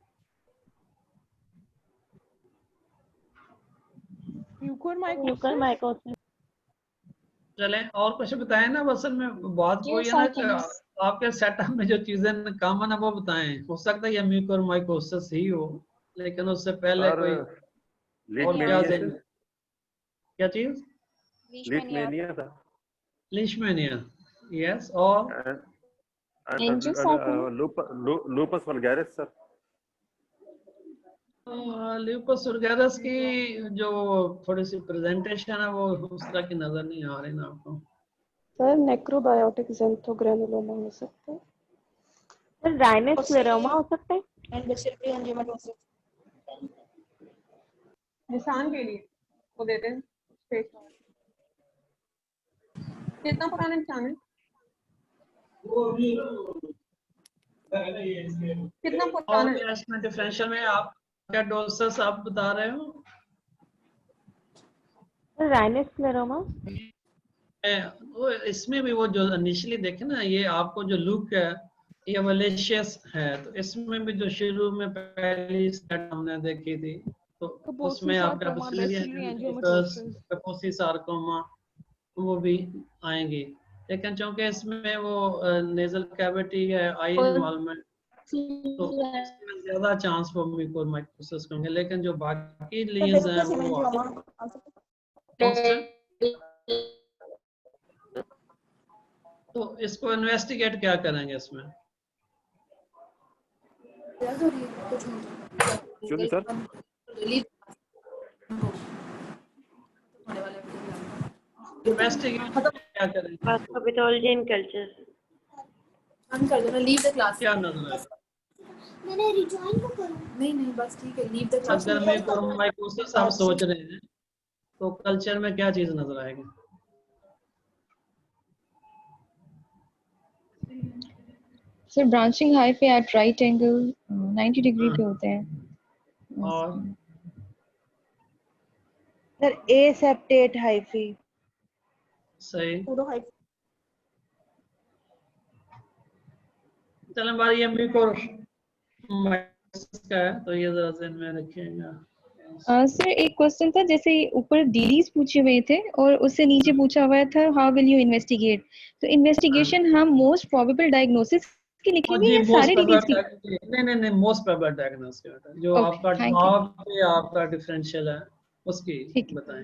म्यूकोरमाइकोसिस। चलें और कुछ बताएं ना, असल में बात वही है ना कि आपके सेटअप में जो चीजें कॉमन है वो बताएं। हो सकता है ये म्यूकोरमाइकोसिस ही हो, लेकिन उससे पहले कोई और क्या चीज? लीशमैनिया था। लीशमैनिया, यस, और lupus vulgaris sir. Lupus vulgaris की जो थोड़ी सी प्रेजेंटेशन है वो उस तरह की नजर नहीं आ रही ना आपको? सर नेक्रोबायोटिक ज़ेंथोग्रेनुलोमा हो सकता है। सर राइनस स्क्लेरोमा हो सकता है। निशान के लिए वो देते हैं कितना पुराना निशान है? कितना पुराना है? इसमें डिफरेंशियल में आप क्या डोसेस आप बता रहे हो? राइनस स्क्लेरोमा इसमें भी वो जो इनिशियली देखे ना, ये आपको जो लुक है ये वलेशियस है, तो इसमें भी जो शुरू में पहली स्लाइड हमने देखी थी तो उसमें आपका कपोसी सार्कोमा वो भी आएंगी, लेकिन चूंकि इसमें वो नेजल कैविटी है, आई इन्वॉल्वमेंट, तो इसमें ज्यादा चांस वो म्यूकोरमाइकोसिस होंगे, लेकिन जो बाकी लीजन्स हैं वो तो इसको इन्वेस्टिगेट क्या करेंगे इसमें? क्योंकि सर इन्वेस्टिगेट क्या करेंगे? पैथोपैथोलॉजी एंड कल्चर। कर देना, लीव द क्लास। क्या नजर आएगा? मैंने रिजॉइन को करो। नहीं बस ठीक है, लीव द क्लास। अगर मैं कोरोमाइकोसिस हम सोच रहे हैं तो कल्चर में क्या चीज नजर आएगी? Sir branching hyphae at right angle 90 degree पे होते हैं। और सर ए सेप्टेट हाइफी। सही। पूरा हाइफ। चलें बारी एमबी को का है तो ये जरा ध्यान में रखिएगा। सर एक क्वेश्चन था, जैसे ऊपर डीडीज पूछे हुए थे और उससे नीचे पूछा हुआ था हाउ विल यू इन्वेस्टिगेट। तो इन्वेस्टिगेशन हम मोस्ट प्रोबेबल डायग्नोसिस की लिखेंगे या सारे डीडीज की? नहीं मोस्ट प्रोबेबल डायग्नोसिस के बेटा जो आपका जवाब पे आपका डिफरेंशियल है उसकी बताएं।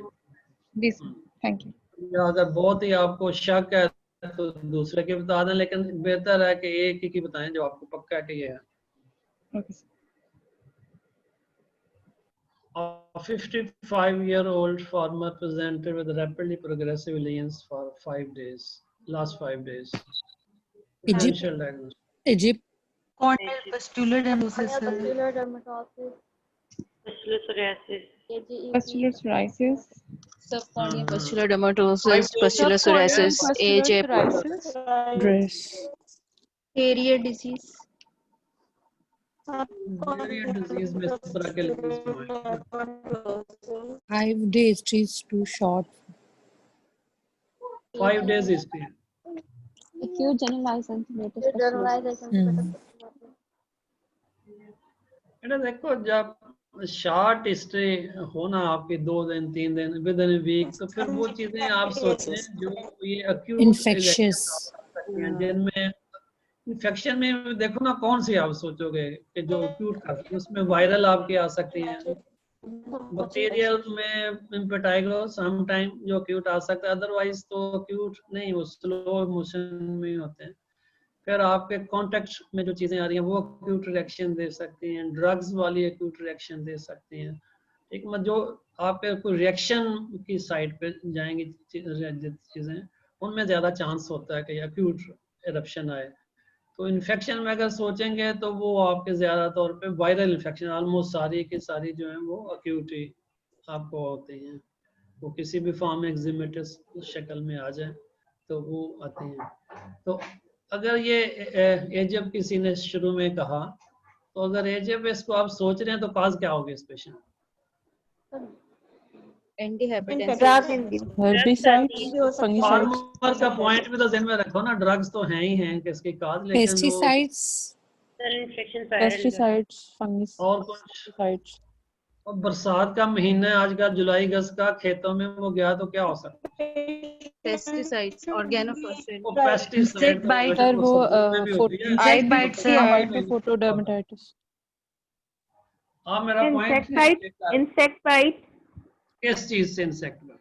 जी थैंक यू। या अगर बहुत ही आपको शक है तो दूसरे के बता दें, लेकिन बेहतर है कि एक ही की बताएं जो आपको पक्का है कि ये है। Okay sir. A 55-year-old farmer presented with rapidly progressive lesions for 5 days. Last 5 days. Differential diagnosis. Egypt. Corneal pustular dermatosis. Pustular dermatosis. Pustular psoriasis. Pustular psoriasis. Subcorneal pustular dermatosis, pustular psoriasis, AJ. Dress. Carrier disease. Carrier disease में इस तरह के lesions 5 days is too short. 5 days history. Acute generalized encephalitis. बेटा देखो जब शॉर्ट हिस्ट्री होना आपकी 2 दिन 3 दिन विद इन वीक तो फिर वो चीजें आप सोचते हैं जो ये acute Infectious. जिनमें इन्फेक्शन में देखो ना कौन सी आप सोचोगे कि जो एक्यूट कर सकती है, उसमें वायरल आपके आ सकती हैं, बैक्टीरियल में इम्पेटाइगो सम टाइम जो एक्यूट आ सकता है, अदरवाइज तो एक्यूट नहीं, वो स्लो मोशन में होते हैं। फिर आपके कॉन्टेक्ट में जो चीजें आ रही हैं वो एक्यूट रिएक्शन दे सकती हैं, ड्रग्स वाली एक्यूट रिएक्शन दे सकती हैं। ठीक, मतलब जो आपके कोई रिएक्शन की साइड पे जाएंगी चीजें उनमें ज्यादा चांस होता है कि एक्यूट इरप्शन आए। तो इन्फेक्शन में अगर सोचेंगे तो वो आपके ज्यादा तौर पे वायरल इन्फेक्शन ऑलमोस्ट सारी की सारी जो है वो एक्यूट ही आपको होती हैं, वो किसी भी फॉर्म में एक्जिमेटिस शक्ल में आ जाए तो वो आती हैं। तो अगर ये एजब किसी ने शुरू में कहा तो अगर एजब इसको आप सोच रहे हैं तो काज क्या होगी इस पेशेंट? फार्मर का पॉइंट भी तो ध्यान में रखो ना, ड्रग्स तो हैं ही हैं किसकी काज, लेकिन पेस्टिसाइड्स, फंगिस और कुछ। और बरसात का महीना है आज का, जुलाई अगस्त का, खेतों में वो गया तो क्या हो सकता है? Pesticides, organophosphate, insect bite, sir वो इंसेक्ट बाइट से फोटोडर्मेटाइटिस। हाँ मेरा पॉइंट इंसेक्ट बाइट किस चीज से इंसेक्ट बाइट?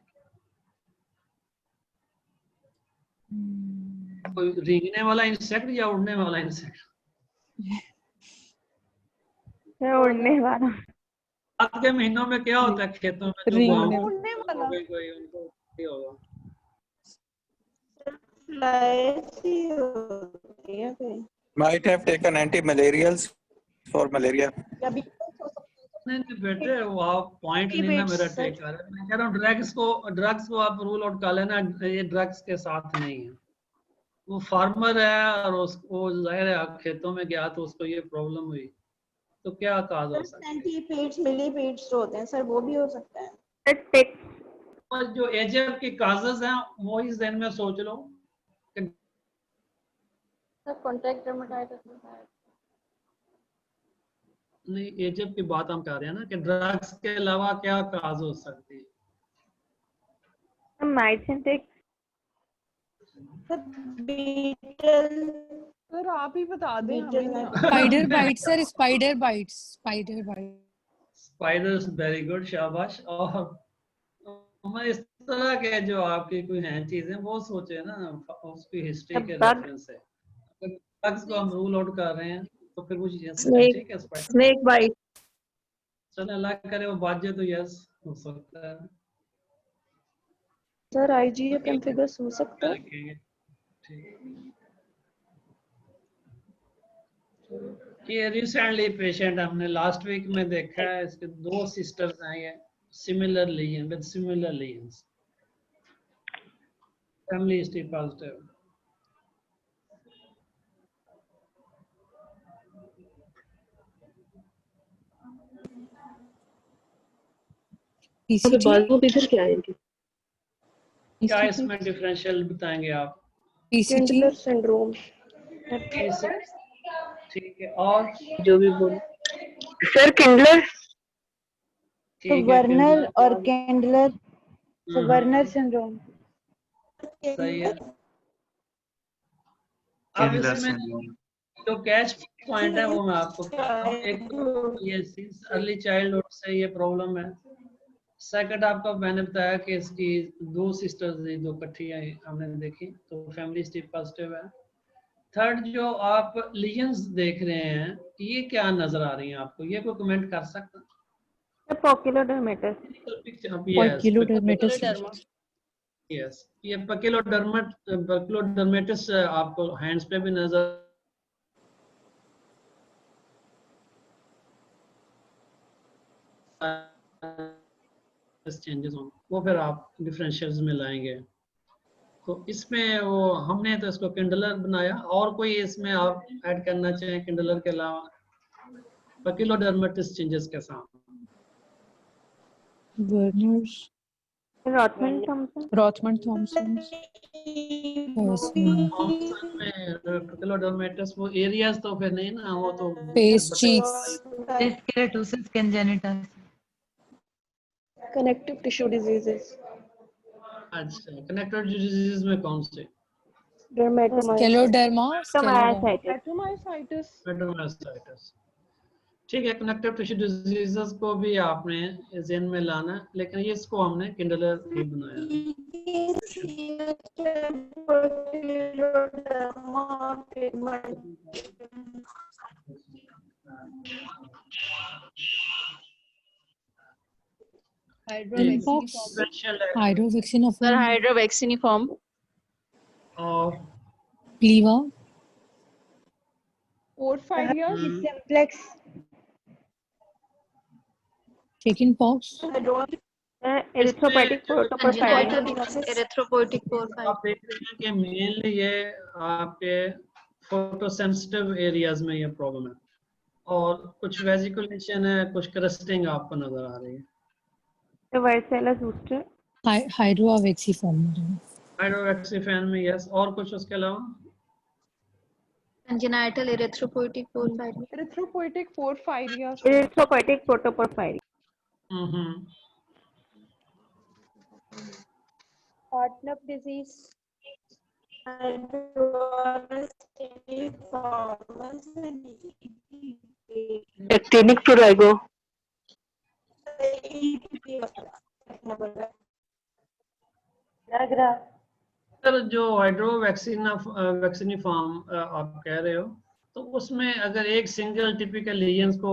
कोई रेंगने वाला इंसेक्ट या उड़ने वाला इंसेक्ट? उड़ने वाला। आज के महीनों में क्या होता है खेतों में? उड़ने वाला कोई उनको होगा Might have taken anti-malarials for malaria. नहीं बेटे वो आप पॉइंट नहीं ना मेरा टेक कर रहे हैं। मैं कह रहा हूँ ड्रग्स को आप रूल आउट कर लेना, ये ड्रग्स के साथ नहीं है। वो फार्मर है और उसको जाहिर है खेतों में गया तो उसको ये प्रॉब्लम हुई तो क्या काज हो सकता है? सेंटीपीड्स, मिलीपीड्स होते हैं सर, वो भी हो सकता है। और जो एजब की काजेस हैं वो इस दिन में सोच लो। सर कॉन्टैक्ट डर्मेटाइटिस नहीं, एजब की बात हम कर रहे हैं ना कि ड्रग्स के अलावा क्या काज हो सकती है? सर आप ही बता दें। Spider bite sir, spider bites, spider bite. Spiders, very good, शाबाश। और इस तरह के जो आपकी कोई हैं चीजें वो सोचे ना, उसकी हिस्ट्री के बग रेफरेंस से। बग्स को हम रूल आउट कर रहे हैं तो फिर वो चीजें स्नेक ठीक है। Snake bite. चलो अल्लाह करे वो बात जाए तो यस हो सकता है। सर आईजीए कॉन्फ़िगर्स हो सकता है। रखेंगे ये रिसेंटली पेशेंट हमने लास्ट वीक में देखा है, इसके 2 सिस्टर्स हैं ये similar lesion with similar lesions, family history positive. बाजू इधर क्या आएंगे? क्या इसमें डिफरेंशियल बताएंगे आप? Kindler syndrome. ठीक है, और जो भी बोलो सर। किंडलर तो वर्नर और कैंडलर, तो वर्नर सिंड्रोम सही है। अब इसमें जो कैच पॉइंट है वो मैं आपको बताता हूँ। एक तो ये अर्ली चाइल्डहुड से ये प्रॉब्लम है। सेकंड आपको मैंने बताया कि इसकी 2 सिस्टर्स थी, 2 इकट्ठी हमने देखी तो फैमिली हिस्ट्री पॉजिटिव है। थर्ड जो आप लीजन्स देख रहे हैं ये क्या नजर आ रही हैं आपको, ये कोई कमेंट कर सकता है? यस, ये पकिलोडर्मेटिस आपको हैंड्स पे भी नजर चेंजेस होंगे, वो फिर आप डिफरेंशियल्स में लाएंगे। तो इसमें वो हमने तो इसको किंडलर बनाया, और कोई इसमें आप ऐड करना चाहें किंडलर के अलावा पकिलोडर्मेटिस चेंजेस के साथ? वर्नर्स, रॉथमन थॉमसन पकिलोडर्मेटिस वो एरियाज तो फिर नहीं ना, वो तो फेस चीक्स स्केलेटोसिस कंजेनिटस, कनेक्टिव टिश्यू डिजीजेस। अच्छा, कनेक्टिव डिजीजेस में कौन से? डेर्मेटोमाइसाइटिस। ठीक है, कनेक्टिव टिश्यू डिजीजेस को भी आपने ज़हन में लाना, लेकिन ये इसको हमने किंडलर ही बनाया। हाइड्रोवैक्सीनिफॉर्म और प्लीवा, सिंप्लेक्स, चिकन पॉक्स, एरिथ्रोपोएटिक एरिथ्रोपोएटिक आप देख रहे हैं कि मेनली ये आपके फोटोसेंसिटिव एरियाज में ये प्रॉब्लम है, और कुछ वेजिकुलेशन है, कुछ क्रस्टिंग आपको नजर आ रही है। हाइड्रोवेक्सीफॉर्म में यस, और कुछ उसके अलावा? Congenital erythropoietic porphyria, erythropoietic porphyria, erythropoietic protoporphyria. Hartnup disease, actinic prurigo, sir जो हाइड्रोवैक्सीनिफॉर्म आप कह रहे हो, तो उसमें अगर एक सिंगल टिपिकल लीजन्स को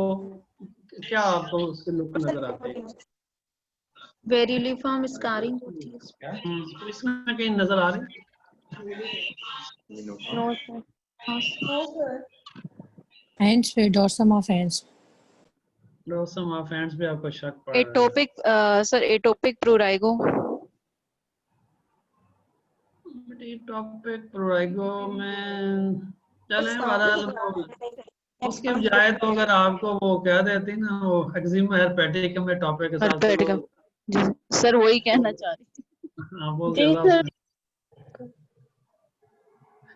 क्या आपको उसके लुक नजर आते हैं? वेरिलिफॉर्म स्कारिंग होती है तो इसमें कहीं नजर आ रही? No sir. हैंड्स पे, dorsum of hands, dorsum of hands पे आपको शक पड़ रहा है? Atopic sir atopic prurigo, atopic prurigo में चलें बहरहाल उसके बजाय तो अगर आपको वो कह देती ना वो एक्जिमा हेरपेटिक में टॉपिक के साथ जी सर वही कहना चाह रही थी। हाँ बोल दे।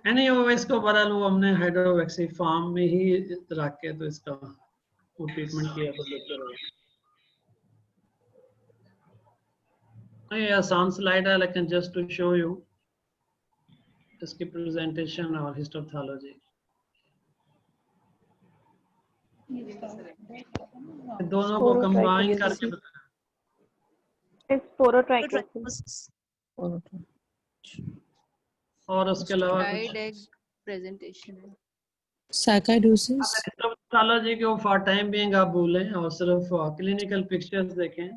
नहीं वो इसको बहरहाल वो हमने हाइड्रोवैक्सीफॉर्म में ही रख के तो इसका वो ट्रीटमेंट किया तो बेहतर होगा। ये आसान स्लाइड है लेकिन जस्ट टू शो यू इसकी प्रेजेंटेशन और हिस्टोपैथोलॉजी दोनों को कंबाइन करके बताया। स्पोरोट्राइकोसिस। और उसके अलावा कुछ Dried egg presentation है। Sarcoidosis. हिस्टोपैथोलॉजी को फॉर टाइम बीइंग आप भूलें और सिर्फ क्लिनिकल पिक्चर्स देखें,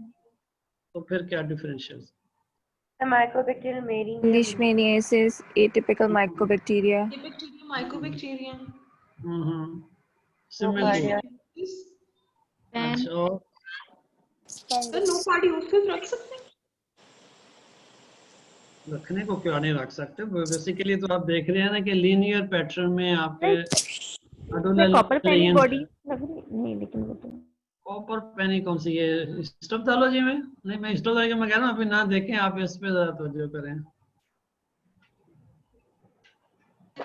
तो फिर क्या डिफरेंशियल? माइक्रोबैक्टीरियल मेरिंग, Leishmaniasis, atypical mycobacteria. Mycobacteria similar. Pan. अच्छा, और सर नो कार्डियोसिस रख सकते हैं? रखने को क्यों नहीं रख सकते? बेसिकली तो आप देख रहे हैं ना कि लीनियर पैटर्न में आपके कॉपर पेनी बॉडी लग रही नहीं, लेकिन वो तो कॉपर पेनी कौन सी है हिस्टोपैथोलॉजी में? नहीं, मैं हिस्टोपैथोलॉजी में कह रहा हूँ, अभी ना देखें आप, इस पे ज्यादा तवज्जो करें।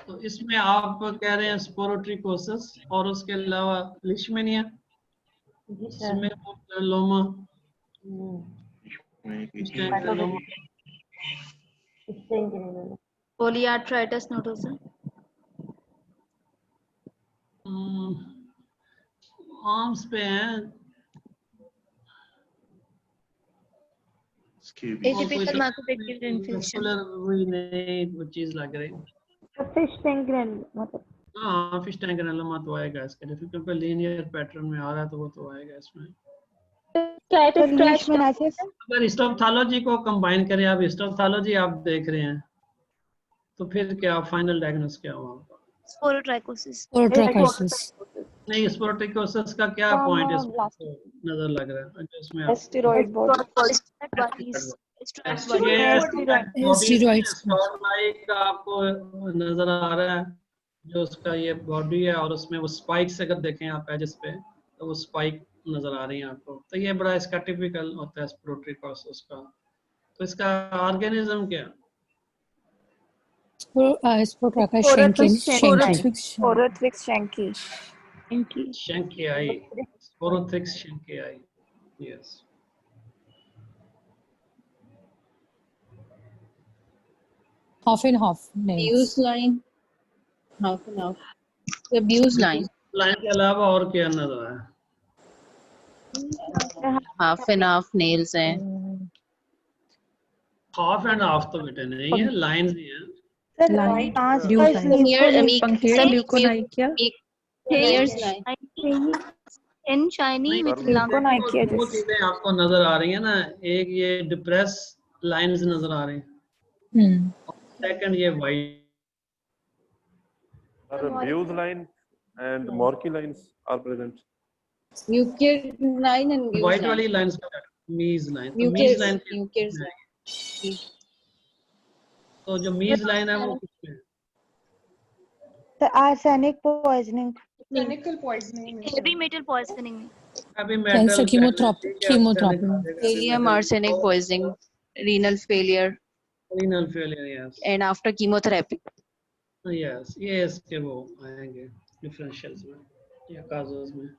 तो इसमें आप कह रहे हैं स्पोरोट्रिकोसिस और उसके अलावा लिशमेनिया, सिमेलोमा, Polyarthritis nodosa. आर्म्स पे हैं। Atypical mycobacterial infection. वही नहीं वो चीज लग रही। फिश टैंक मतलब हाँ, फिश टैंक ग्रेनुलोमा तो आएगा इसके लिए, क्योंकि लीनियर पैटर्न में आ रहा है तो वो तो आएगा इसमें। अगर हिस्टोपैथोलॉजी को कंबाइन करें, आप हिस्टोपैथोलॉजी आप देख रहे हैं, तो फिर क्या फाइनल डायग्नोस क्या हुआ? Sporotrichosis. नहीं, स्पोरोट्रिकोसिस का क्या पॉइंट है नजर लग रहा है इसमें? Asteroid body. का आपको नजर आ रहा है, जो उसका ये बॉडी है, और उसमें वो स्पाइक्स अगर देखें आप एजेस पे, तो वो स्पाइक नजर आ रही है आपको। तो ये बड़ा इसका टिपिकल होता है स्पोरोट्रिकोसिस का। तो इसका ऑर्गेनिज्म क्या? Sporothrix shanki. Shankiae. Sporothrix shankiae. Yes. Half and half. Abuse line. Half and half. Abuse line. Line के अलावा और क्या नजर आया? Half and half nails हैं। हाफ एंड हाफ तो बेटे नहीं है, लाइंस ही हैं। वो चीजें आपको नजर आ रही है ना, एक ये डिप्रेस लाइंस नजर आ रही हैं, सेकंड ये white. Buse line and Morky lines are present. Mucus line and Buse white line. वाली लाइंस मीज लाइन, Mucus line line. तो जो मीज लाइन है वो किसमें है? The arsenic poisoning. Clinical poisoning. Heavy metal poisoning. Heavy metal. Chemotherapy. Helium arsenic poisoning. Renal failure. Renal failure, yes. And after chemotherapy. Yes, ये इसके वो आएंगे डिफरेंशियल्स में या काजोस में।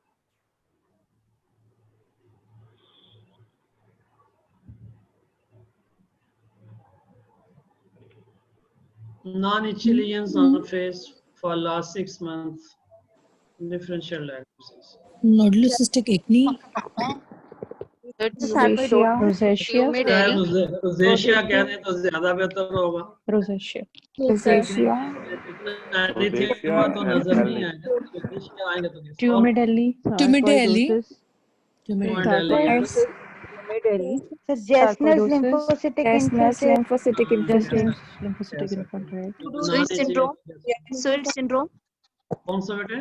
Non-Chilean surface for last 6 months. Differential diagnosis. Nodular cystic acne. Rosacea. Rosacea कहने तो ज्यादा बेहतर होगा। Rosacea. तो नजर नहीं आएगा। रोजेशिया आएगा तो Tumidally. Jasner's lymphocytic infiltrate. Sweet syndrome. Sweet syndrome. कौन सा बेटे?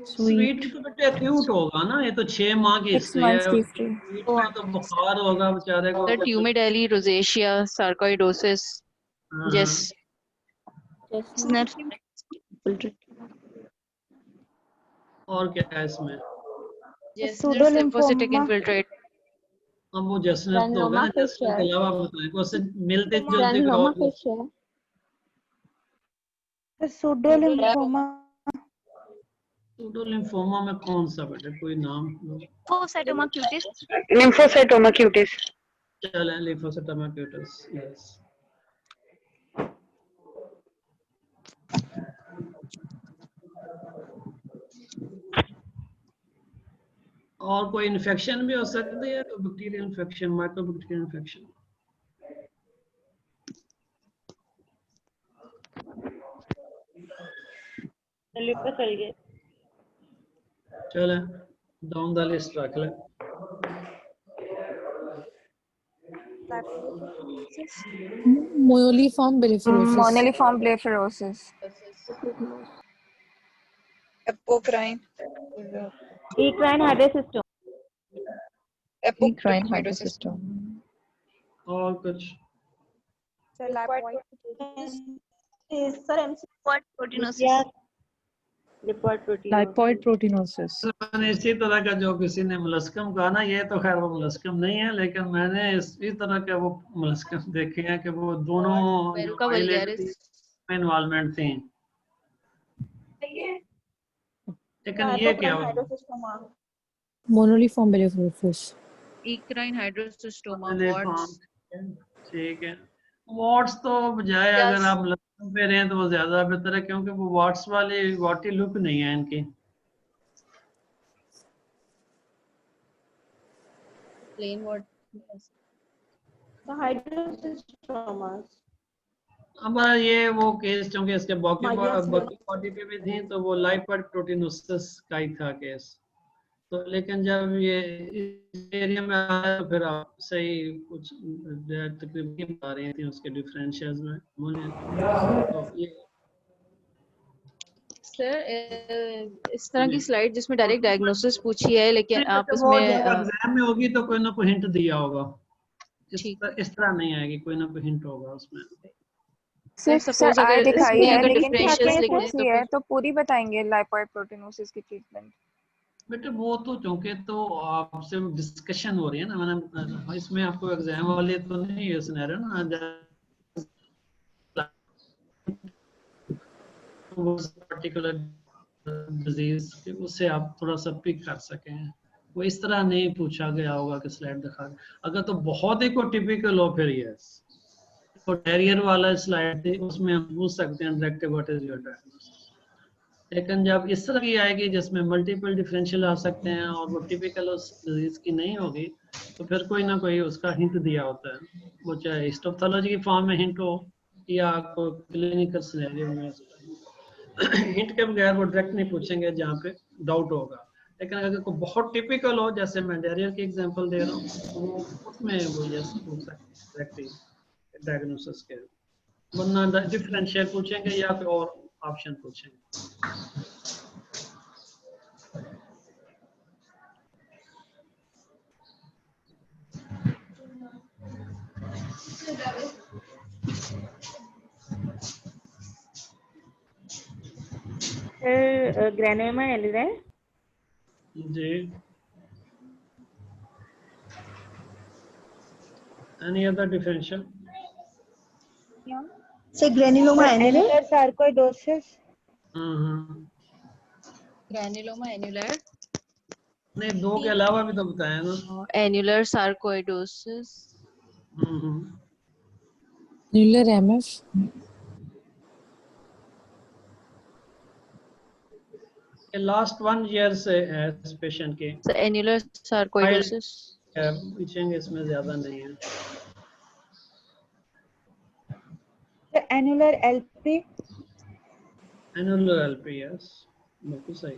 स्वीट तो बेटे एक्यूट होगा ना, ये तो 6 माह की हिस्ट्री है। स्वीट में तो बुखार होगा बेचारे को। Tumidally, rosacea, sarcoidosis. Yes. और क्या है इसमें? Jasner's lymphocytic infiltrate. अब वो जसनर तो होगा ना, जसनर के अलावा बताएं को उससे मिलते जुलते Pseudolinphoma. Pseudolinphoma में कौन सा बेटे, कोई नाम? Lymphocytoma cutis. Lymphocytoma cutis. चल lymphocytoma cutis, yes. और कोई इन्फेक्शन भी हो सकती है, तो बैक्टीरियल इन्फेक्शन, माइक्रोबैक्टीरियल इन्फेक्शन। चल गए। चले डाउन द लिस्ट रख ले। Moniliform blepharitis. Moniliform blepharitis. Apocrine. Equine hydrocystoma. Apocrine hydrocystoma. और कुछ? Sir, proteinosis. Yeah. Lipoid proteinosis. मैंने इसी तरह का जो किसी ने मोलस्कम कहा ना, ये तो खैर वो मोलस्कम नहीं है, लेकिन मैंने इसी तरह के वो मोलस्कम देखे हैं कि वो दोनों इन्वॉल्वमेंट थी। लेकिन ये क्या हुआ? Moniliform blepharitis. Equine hydrocystoma. ठीक है। वॉट्स तो बजाय अगर आप मोलस्कम पे रहे हैं तो वो ज्यादा बेहतर है, क्योंकि वो वॉट्स वाली वॉटी लुक नहीं है इनकी। Plain what? The hydrocystoma. अब ये वो केस क्योंकि इसके बाकी बॉडी पे भी थी, तो वो लाइपोइड प्रोटीनोसिस का ही था केस। तो लेकिन जब ये इस एरिया में आया तो फिर आप सही कुछ तकरीबन बता रही थी उसके डिफरेंशियल्स में। तो ये सर इस तरह की स्लाइड जिसमें डायरेक्ट डायग्नोसिस पूछी है, लेकिन आप इसमें एग्जाम में होगी तो कोई ना कोई हिंट दिया होगा, इस तरह नहीं आएगी, कोई ना कोई हिंट होगा उसमें। सर आय दिखाई है, लेकिन तो पूरी बताएंगे लाइपोइड प्रोटीनोसिस की ट्रीटमेंट। बेटे वो तो चूंकि तो आपसे डिस्कशन हो रही है ना, मैंने इसमें आपको एग्जाम वाले तो नहीं है सिनेरियो ना, वो पर्टिकुलर डिजीज के उससे आप थोड़ा सा पिक कर सकें। वो इस तरह नहीं पूछा गया होगा कि स्लाइड दिखा, अगर तो बहुत ही को टिपिकल हो फिर यस, तो कैरियर वाला स्लाइड थी उसमें हम पूछ सकते हैं direct what is your diagnosis. लेकिन जब इस तरह की आएगी जिसमें मल्टीपल डिफरेंशियल आ सकते हैं और वो टिपिकल उस डिजीज की नहीं होगी, तो फिर कोई ना कोई उसका हिंट दिया होता है, वो चाहे हिस्टोपैथोलॉजी की फॉर्म में हिंट हो या कोई क्लिनिकल सिनेरियो में। हिंट के बगैर वो डायरेक्ट नहीं पूछेंगे जहाँ पे डाउट होगा। लेकिन अगर कोई बहुत टिपिकल हो, जैसे मैं डायरिया की एग्जांपल दे रहा हूँ, तो उसमें वो यस पूछ सकते हैं डायग्नोसिस के, वरना डिफरेंशियल पूछेंगे या फिर और ऑप्शन पूछेंगे। ग्रेनुलोमा एलिडाई जी। Any other differential? Say granuloma annular sarcoidosis. Granuloma annular नहीं, दो के अलावा भी तो बताया ना। Annular sarcoidosis, Annular MF. Last 1 year से है इस पेशेंट के। एन्युलर सार्कोइडोसिस पूछेंगे, इसमें ज्यादा नहीं है। Annular LP. Annular LP, yes बिल्कुल सही।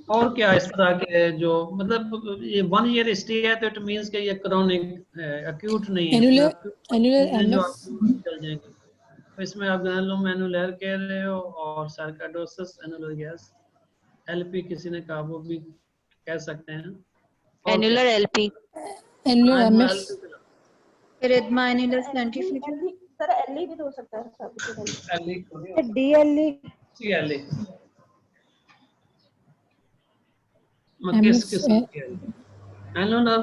और क्या इस तरह के जो मतलब ये 1 ईयर स्टे है तो इट मींस कि ये क्रोनिक एक्यूट नहीं है। एनुलर एमएफ चल जाएंगे। तो इसमें आप ग्रैनुलोमा एनुलर कह रहे हो और सार्कोइडोसिस एनुलर, यस। एलपी किसी ने कहा, वो भी कह सकते हैं। Annular LP, annular MF, erythema annular स्प्लेंटिफिकेशन। सर एलई भी हो सकता है। एलई डीएलई, सीएलई किस annular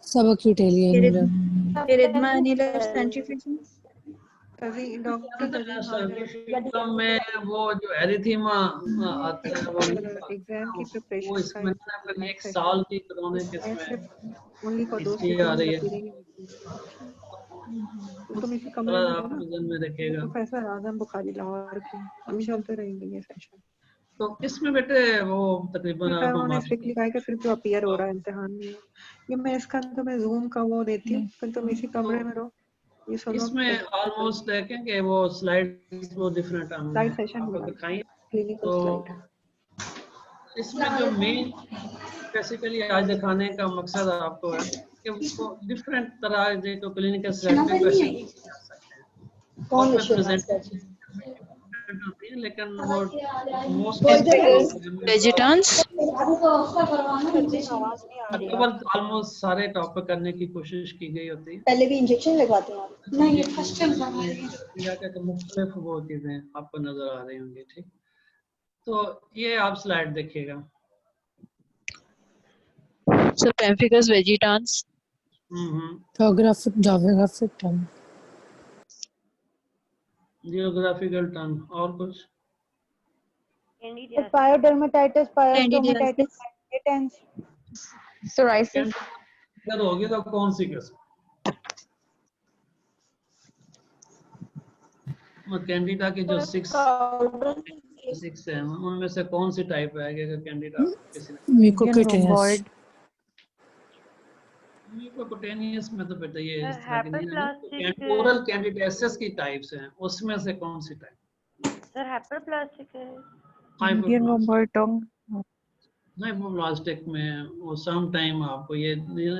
subcutaneous annular, erythema annular स्प्लेंटिफिकेशन। कभी डॉक्टर में वो जो एरिथीमा आता है वो एग्जाम की प्रिपरेशन वो इसमें एक साल की क्रोनिक इसमें ओनली फॉर दोस आ रही है। तो तुम इसी कमरे में हो ना, में रखेगा। प्रोफेसर आजम बुखारी लाहौर की, हम चलते रहेंगे ये सेशन। तो इसमें बेटे वो तकरीबन आप उन्होंने स्ट्रिक्टली कहा कि फिर जो अपीयर हो रहा है इम्तिहान में, ये मैं इसका तो मैं जूम का वो देती हूँ, फिर तुम इसी कमरे में रहो। ये सुनो, इसमें ऑलमोस्ट देखेंगे वो स्लाइड वो डिफरेंट हम स्लाइड सेशन आपको होगा, दिखाएं। क्लिनिकल तो स्लाइड। इसमें जो मेन बेसिकली आज दिखाने का मकसद आपको है कि वो डिफरेंट तरह के तो क्लिनिकल स्लाइड में क्वेश्चन कौन प्रेजेंटेशन होती है, लेकिन वो वेजिटेंस ऑलमोस्ट सारे टॉपिक करने की कोशिश की गई होती है। पहले भी इंजेक्शन लगवाते हैं आप? नहीं, फर्स्ट टाइम मुख्तलिफ वो चीजें आपको नजर आ रही होंगी। ठीक, तो ये आप स्लाइड देखिएगा। So pemphigus vegetans. Geographic term. Geographical term और कुछ Pyodermatitis, pyodermatitis, vegetans, psoriasis. अगर होगी तो कौन सी किस्म? कैंडिडा की जो 6 है उनमें से कौन सी टाइप है अगर कैंडिडा किसी म्यूकोकुटेनियस में तो बेटा ये टेम्पोरल कैंडिडेसिस की टाइप्स हैं, उसमें से कौन सी टाइप? सर हाइपरप्लास्टिक है, हाइपोप्लास्टिक में वो सम टाइम आपको ये,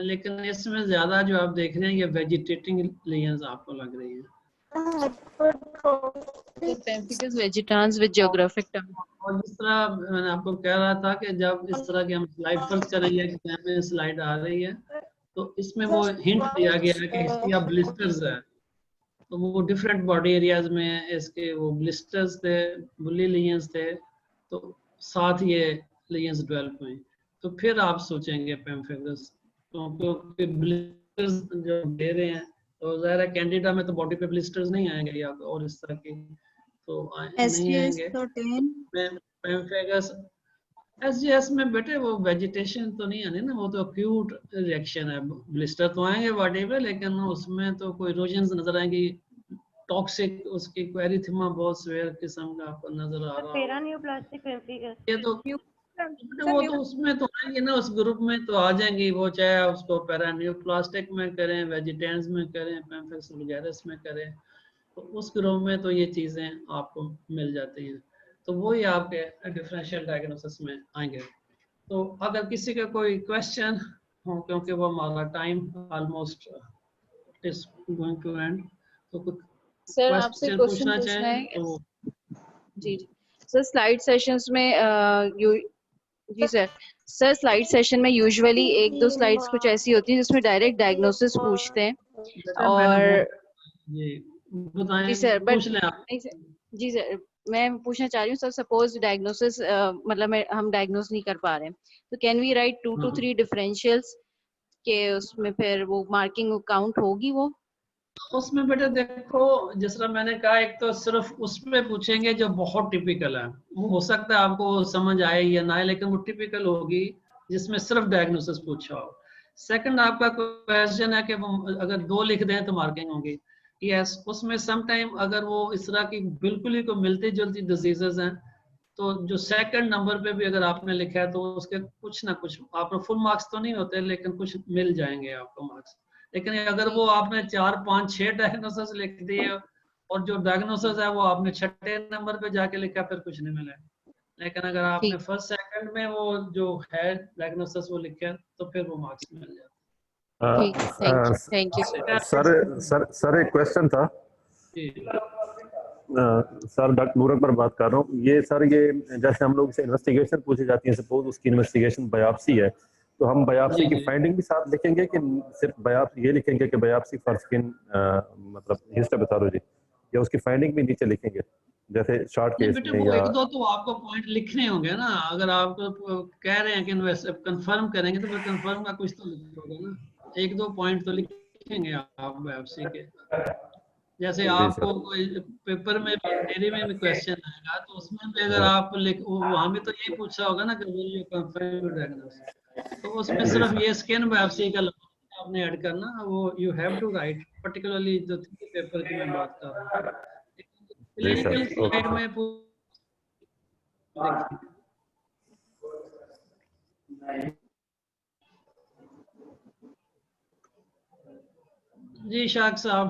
लेकिन इसमें ज्यादा जो आप देख रहे हैं ये वेजिटेटिंग लेयर्स आपको लग रही है। Pemphigus vegetans with geographic term. और जिस तरह मैंने आपको कह रहा था कि जब इस तरह की हम स्लाइड पर कर रही है कि स्लाइड आ रही है तो इसमें वो हिंट दिया गया है कि इसकी अब ब्लिस्टर्स है, तो वो डिफरेंट बॉडी एरियाज में इसके वो ब्लिस्टर्स थे, बुली लेयर्स थे, तो साथ ये लेयर्स डेवलप हुई। तो फिर आप सोचेंगे पेम्फिगस, क्योंकि ब्लिस्टर्स जो दे रहे हैं तो ज़ाहिर है कैंडिडा में तो बॉडी पे ब्लिस्टर्स नहीं आएंगे या और इस तरह की तो नहीं आएंगे। पेम्फिगस एसजीएस में बेटे वो वेजिटेशन तो नहीं आने ना, वो तो एक्यूट रिएक्शन है। ब्लिस्टर तो आएंगे बॉडी पे लेकिन उसमें तो कोई इरोजन्स नजर आएंगी, टॉक्सिक उसकी क्वेरिथिमा बहुत सीवियर किस्म का आपको नजर आ रहा है। पेरानियोप्लास्टिक पेम्फिगस ये तो वो तो उसमें तो आएंगे ना, उस ग्रुप में तो आ जाएंगी वो, चाहे उसको पेरानियोप्लास्टिक में करें, वेजिटेंस में करें, पेम्फिगस वगैरह में करें, तो उस ग्रुप में तो ये चीजें आपको मिल जाती हैं। तो वही आपके डिफरेंशियल डायग्नोसिस में आएंगे। तो अगर किसी का कोई क्वेश्चन हो, क्योंकि वो हमारा time almost is going to end, तो कुछ सर आपसे क्वेश्चन पूछना है तो जी सर स्लाइड सेशंस में जी सर स्लाइड सेशन में यूजुअली 1-2 स्लाइड्स कुछ ऐसी होती हैं जिसमें डायरेक्ट डायग्नोसिस पूछते हैं और जी सर बट जी सर मैं पूछना चाह रही हूँ सर, सपोज डायग्नोसिस मतलब हम डायग्नोस नहीं कर पा रहे हैं तो can we write 2 to 3 differentials के उसमें फिर वो मार्किंग काउंट होगी? वो उसमें बेटा देखो जिस तरह मैंने कहा, एक तो सिर्फ उसमें पूछेंगे जो बहुत टिपिकल है, वो हो सकता है आपको समझ आए या ना आए, लेकिन वो टिपिकल होगी जिसमें सिर्फ डायग्नोसिस पूछा हो। सेकंड आपका क्वेश्चन है कि वो अगर 2 लिख दें तो मार्किंग होगी, यस उसमें सम टाइम अगर वो इस तरह की बिल्कुल ही को मिलती जुलती डिजीजेस हैं तो जो सेकंड नंबर पे भी अगर आपने लिखा है तो उसके कुछ ना कुछ आपको फुल मार्क्स तो नहीं होते लेकिन कुछ मिल जाएंगे आपको मार्क्स। लेकिन अगर वो आपने 4, 5, 6 डायग्नोसिस लिख दिए और जो डायग्नोसिस है वो आपने 6ठे नंबर पे जाके लिखा फिर कुछ नहीं मिला। लेकिन अगर आपने फर्स्ट सेकंड में वो जो है डायग्नोसिस वो लिखा तो फिर वो मार्क्स मिल जाते। थैंक यू सर एक क्वेश्चन था सर, डॉक्टर नूर अकबर बात कर रहा हूँ। ये सर ये जैसे हम लोग से इन्वेस्टिगेशन पूछी जाती है, सपोज उसकी इन्वेस्टिगेशन बायोप्सी है तो हम बायोप्सी की फाइंडिंग भी साथ लिखेंगे कि सिर्फ बायोप्सी ये लिखेंगे कि बायोप्सी फॉर स्किन मतलब हिस्टोपैथोलॉजी, या उसकी फाइंडिंग भी नीचे लिखेंगे जैसे शॉर्ट केस में? या 1-2 तो आपको पॉइंट लिखने होंगे ना, अगर आप कह रहे हैं कि कंफर्म करेंगे तो फिर कंफर्म का कुछ तो लिखोगे ना, 1-2 पॉइंट तो लिखेंगे आप बायोप्सी के। जैसे आपको कोई पेपर में डेयरी में भी क्वेश्चन आएगा तो उसमें भी अगर आप वहां भी तो ये पूछा होगा ना कि वो कंफर्म डायग्नोसिस, तो उसमें सिर्फ ये स्किन बायोप्सी का आप आपने ऐड करना, वो you have to write, particularly जो 3 पेपर की मैं बात कर रहा हूँ। क्लिनिकल स्लाइड में जी शाक साहब,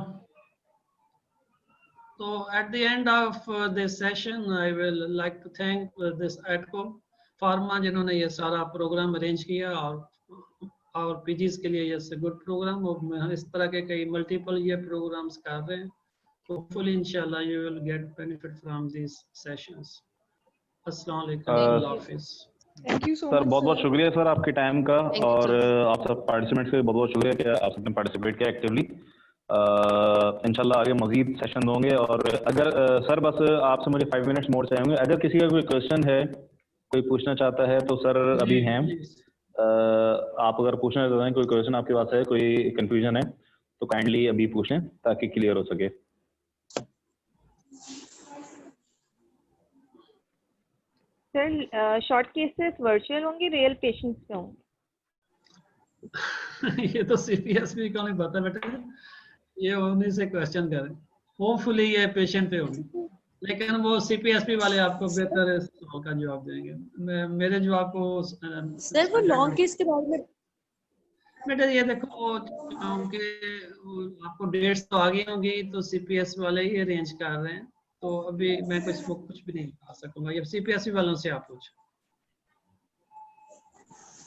तो at the end of this session I will like to thank this ATCO pharma जिन्होंने ये सारा प्रोग्राम अरेंज किया, और पीजीज के लिए ये गुड प्रोग्राम, और इस तरह के कई मल्टीपल ये प्रोग्राम्स कर रहे हैं। Hopefully inshallah you will get benefit from these sessions. अस्सलाम वालेकुम, अल्लाह हाफिज़। Thank you so sir much बहुत बहुत शुक्रिया सर आपके टाइम का, Thank you, और sir. आप सब पार्टिसिपेंट्स का भी बहुत बहुत शुक्रिया कि आप सबने पार्टिसिपेट किया एक्टिवली। इंशाल्लाह आगे मजीद सेशन होंगे, और अगर सर बस आपसे मुझे 5 मिनट्स मोर चाहिए, अगर किसी का कोई क्वेश्चन है, कोई पूछना चाहता है तो सर अभी हैं, आप अगर पूछना चाहते हैं, कोई क्वेश्चन आपके पास है, कोई कंफ्यूजन है तो काइंडली अभी पूछ लें ताकि क्लियर हो सके। सर शॉर्ट केसेस वर्चुअल होंगे, रियल पेशेंट्स पे होंगे? ये तो सीपीएसपी को नहीं पता बेटा, ये उन्हीं से क्वेश्चन करें। होपफुली ये पेशेंट पे होगी, लेकिन वो सीपीएसपी वाले आपको बेहतर सवाल का जवाब देंगे। मेरे जवाब को सर वो लॉन्ग केस के बारे में बेटा ये देखो, क्योंकि आपको डेट्स तो आ गई होंगी, तो सीपीएस वाले ही अरेंज कर रहे हैं, तो अभी मैं कुछ भी नहीं बता सकूंगा। ये सीपीएससी वालों से आप पूछो,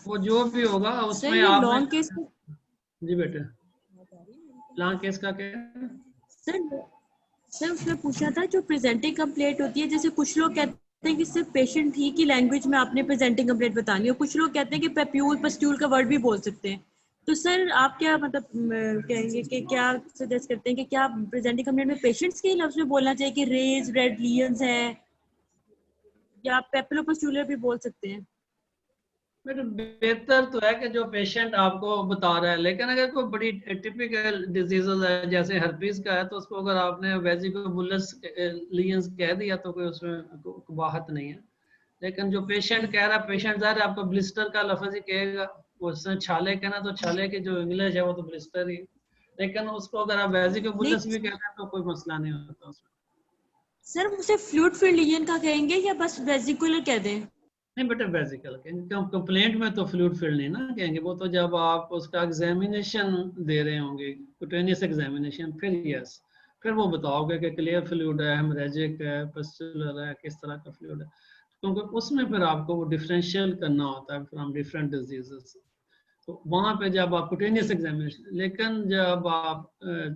वो जो भी होगा उसमें आप लॉन्ग केस जी बेटे, लॉन्ग केस का क्या सर उसमें पूछा था, जो प्रेजेंटिंग कंप्लेंट होती है, जैसे कुछ लोग कहते हैं कि सिर्फ पेशेंट ही की लैंग्वेज में आपने प्रेजेंटिंग कंप्लेंट बतानी है, कुछ लोग कहते हैं कि पेप्यूल पस्ट्यूल का वर्ड भी बोल सकते हैं। तो सर आप क्या मतलब कहेंगे कि क्या सजेस्ट करते हैं कि क्या प्रेजेंटिंग कंप्लेंट में पेशेंट्स के लफ्ज में बोलना चाहिए कि रेज रेड लीजन्स है, या पेप्यूलोपस्ट्यूलर भी बोल सकते हैं? बेहतर तो है कि जो पेशेंट आपको बता रहा है, लेकिन अगर कोई बड़ी टिपिकल डिजीजेस है जैसे हर्पीस का है, तो उसको अगर आपने वेजिकोबुलस लीजन्स कह दिया तो कोई उसमें कबाहत नहीं है। लेकिन जो पेशेंट कह रहा है, पेशेंट ज़ाहिर आपको ब्लिस्टर का लफ्ज ही कहेगा, उसने छाले कहना तो छाले की जो इंग्लिश है वो तो ब्लिस्टर ही, लेकिन उसको अगर आप वेजिकोबुलस भी कहते हैं तो कोई मसला नहीं होता उसमें। सर मुझे फ्लूइड फील्ड लीजन का कहेंगे या बस वेजिकुलर कह दें? नहीं बेटा वेजिकल कहेंगे, कंप्लेंट में तो फ्लूइड फील्ड नहीं ना कहेंगे, वो तो जब आप उसका एग्जामिनेशन दे रहे होंगे, कुटेनियस एग्जामिनेशन, फिर यस, फिर वो बताओगे कि क्लियर फ्लूइड है, हेमरेजिक है, पस्टुलर है, किस तरह का फ्लूइड है, क्योंकि उसमें फिर आपको वो डिफरेंशियल करना होता है फ्रॉम डिफरेंट डिजीजेस। तो वहाँ पे जब आप कुटेनियस एग्जामिनेशन, लेकिन जब आप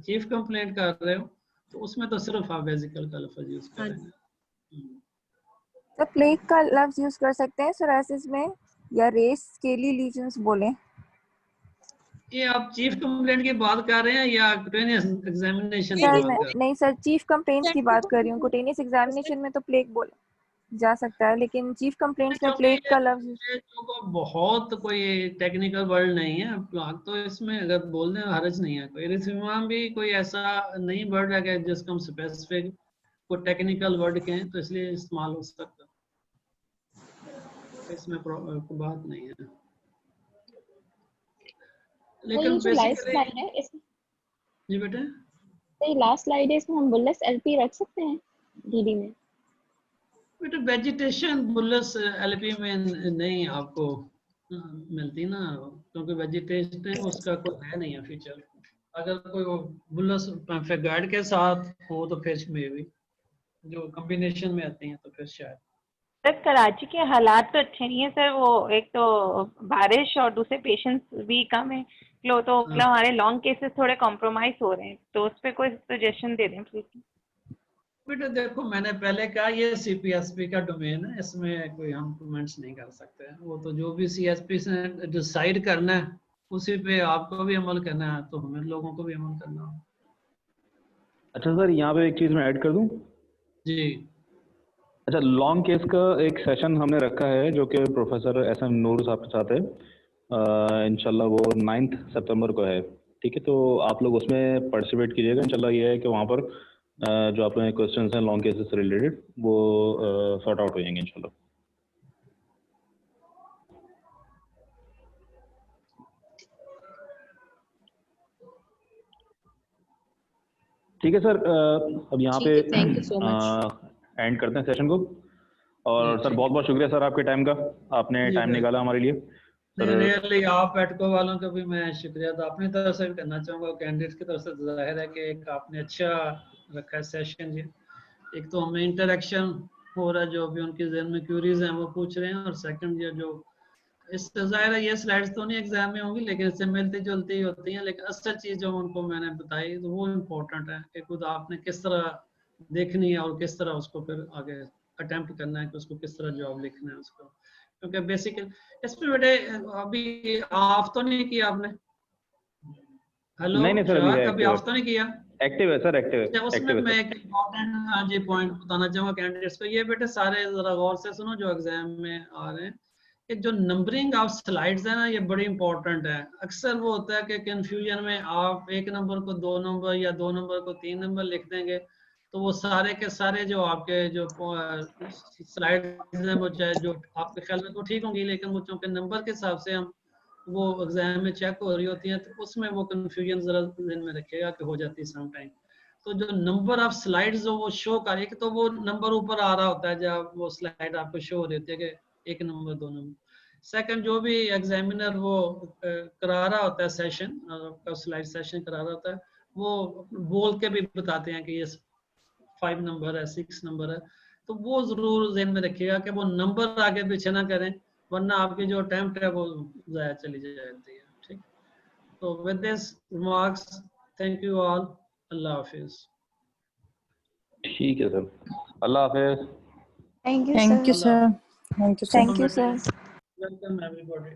चीफ कंप्लेंट कर रहे हो तो उसमें तो सिर्फ आप वेजिकल का लफ्ज यूज करेंगे। तो प्लेग का लफ्ज यूज कर सकते हैं सोरासिस में, या रेस स्केली लीजन्स बोले? ये आप चीफ कंप्लेंट की बात कर रहे हैं या कुटेनियस एग्जामिनेशन की सर बात कर रहे हैं? नहीं सर, चीफ कंप्लेंट्स की बात कर रही हूँ। कुटेनियस एग्जामिनेशन में तो प्लेग बोला जा सकता है, लेकिन चीफ कंप्लेंट्स में प्लेग का लफ्ज बहुत कोई टेक्निकल वर्ड नहीं है, तो इसमें अगर बोल दें हर्ज नहीं है। कोई एरिथमिया भी कोई ऐसा नहीं वर्ड है कि जिसको हम स्पेसिफिक को टेक्निकल वर्ड कहें, तो इसलिए इस्तेमाल हो सकता है, इसमें बात नहीं है। लेकिन जो लास्ट स्लाइड है इस जी बेटे, ये लास्ट स्लाइड है, इसमें हम बुल्लस एलपी रख सकते हैं डीडी में? बेटा वेजिटेशन बुल्लस एलपी में नहीं आपको मिलती ना, क्योंकि वेजिटेशन उसका कोई है नहीं है फीचर। अगर कोई बुल्लस गाइड के साथ हो तो फिर में भी जो कॉम्बिनेशन में आती हैं तो फिर शायद। सर कराची के हालात तो अच्छे नहीं है सर, वो एक तो बारिश और दूसरे पेशेंट्स भी कम है, तो मतलब हमारे लॉन्ग केसेस थोड़े कॉम्प्रोमाइज हो रहे हैं, तो उस पर कोई सजेशन दे दें प्लीज। बेटा देखो मैंने पहले कहा ये सीपीएसपी का डोमेन है, इसमें कोई हम कमेंट्स नहीं कर सकते हैं। वो तो जो भी सीएसपी से डिसाइड करना है उसी पे आपको भी अमल करना है, तो हमें लोगों को भी अमल करना है। अच्छा सर यहाँ पे एक चीज़ मैं ऐड कर दूँ जी। अच्छा, लॉन्ग केस का एक सेशन हमने रखा है जो कि प्रोफेसर एसएम नूर साहब के साथ है, इंशाल्लाह वो 9 सितंबर को है, ठीक है? तो आप लोग उसमें पार्टिसिपेट कीजिएगा। इंशाल्लाह ये है कि वहाँ पर जो आप लोगों के क्वेश्चन हैं लॉन्ग केसेस से रिलेटेड वो सॉर्ट आउट हो जाएंगे इंशाल्लाह। ठीक है सर, अब यहाँ पे thank you so much. And करते हैं सेशन को। और सर बहुत बहुत शुक्रिया सर आपके टाइम का, आपने टाइम निकाला हमारे लिए सर। रियली आप एटको वालों का भी मैं शुक्रिया तो अपनी तरफ से भी करना चाहूँगा, कैंडिडेट्स की तरफ से तो जाहिर है कि एक आपने अच्छा रखा है सेशन जी। एक तो हमें इंटरेक्शन हो रहा है, जो भी उनके जहन में क्यूरीज हैं वो पूछ रहे हैं, और सेकंड ये जो इससे जाहिर है ये स्लाइड्स तो नहीं एग्जाम में होंगी लेकिन इससे मिलती जुलती होती हैं, लेकिन असल चीज़ जो उनको मैंने बताई तो वो इम्पोर्टेंट है कि खुद आपने किस तरह देखनी है और किस तरह उसको फिर आगे अटेम्प्ट करना है कि उसको किस तरह जॉब लिखना है उसको, क्योंकि बेसिकली इसमें बेटे अभी ऑफ तो नहीं किया आपने? हेलो नहीं सर, अभी ऑफ तो नहीं किया? एक्टिव है सर, एक्टिव है। उसमें मैं एक इम्पोर्टेंट हाँ जी पॉइंट बताना चाहूँगा कैंडिडेट्स को, ये बेटे सारे जरा गौर से सुनो जो एग्जाम में आ रहे हैं कि जो नंबरिंग ऑफ स्लाइड्स है ना ये बड़ी इंपॉर्टेंट है। अक्सर वो होता है कि कंफ्यूजन में आप एक नंबर को 2 नंबर या 2 नंबर को 3 नंबर लिख देंगे, तो वो सारे के सारे जो आपके जो स्लाइड्स हैं वो चाहे जो आपके ख्याल में तो ठीक होंगी, लेकिन वो चूंकि नंबर के हिसाब से हम वो एग्जाम में चेक हो रही होती हैं तो उसमें वो कंफ्यूजन जरा ध्यान में रखिएगा कि हो जाती है सम टाइम। तो जो नंबर ऑफ स्लाइड्स जो वो शो कर रही है तो वो नंबर ऊपर आ रहा होता है जब वो स्लाइड आपको शो हो रही होती है कि 1 नंबर 2 नंबर। सेकंड जो भी एग्जामिनर वो करा रहा होता है सेशन, आपका स्लाइड सेशन करा रहा होता है, वो बोल के भी बताते हैं कि ये 5 नंबर है 6 नंबर है, तो वो जरूर ध्यान में रखिएगा कि वो नंबर आगे पीछे ना करें वरना आपकी जो अटेम्प्ट है वो जाया चली जाती है। ठीक, तो with this remarks thank you all, Allah हाफिज। ठीक है सर, अल्लाह हाफिज। Thank you thank you sir. Thank you sir. Thank you sir. Welcome everybody.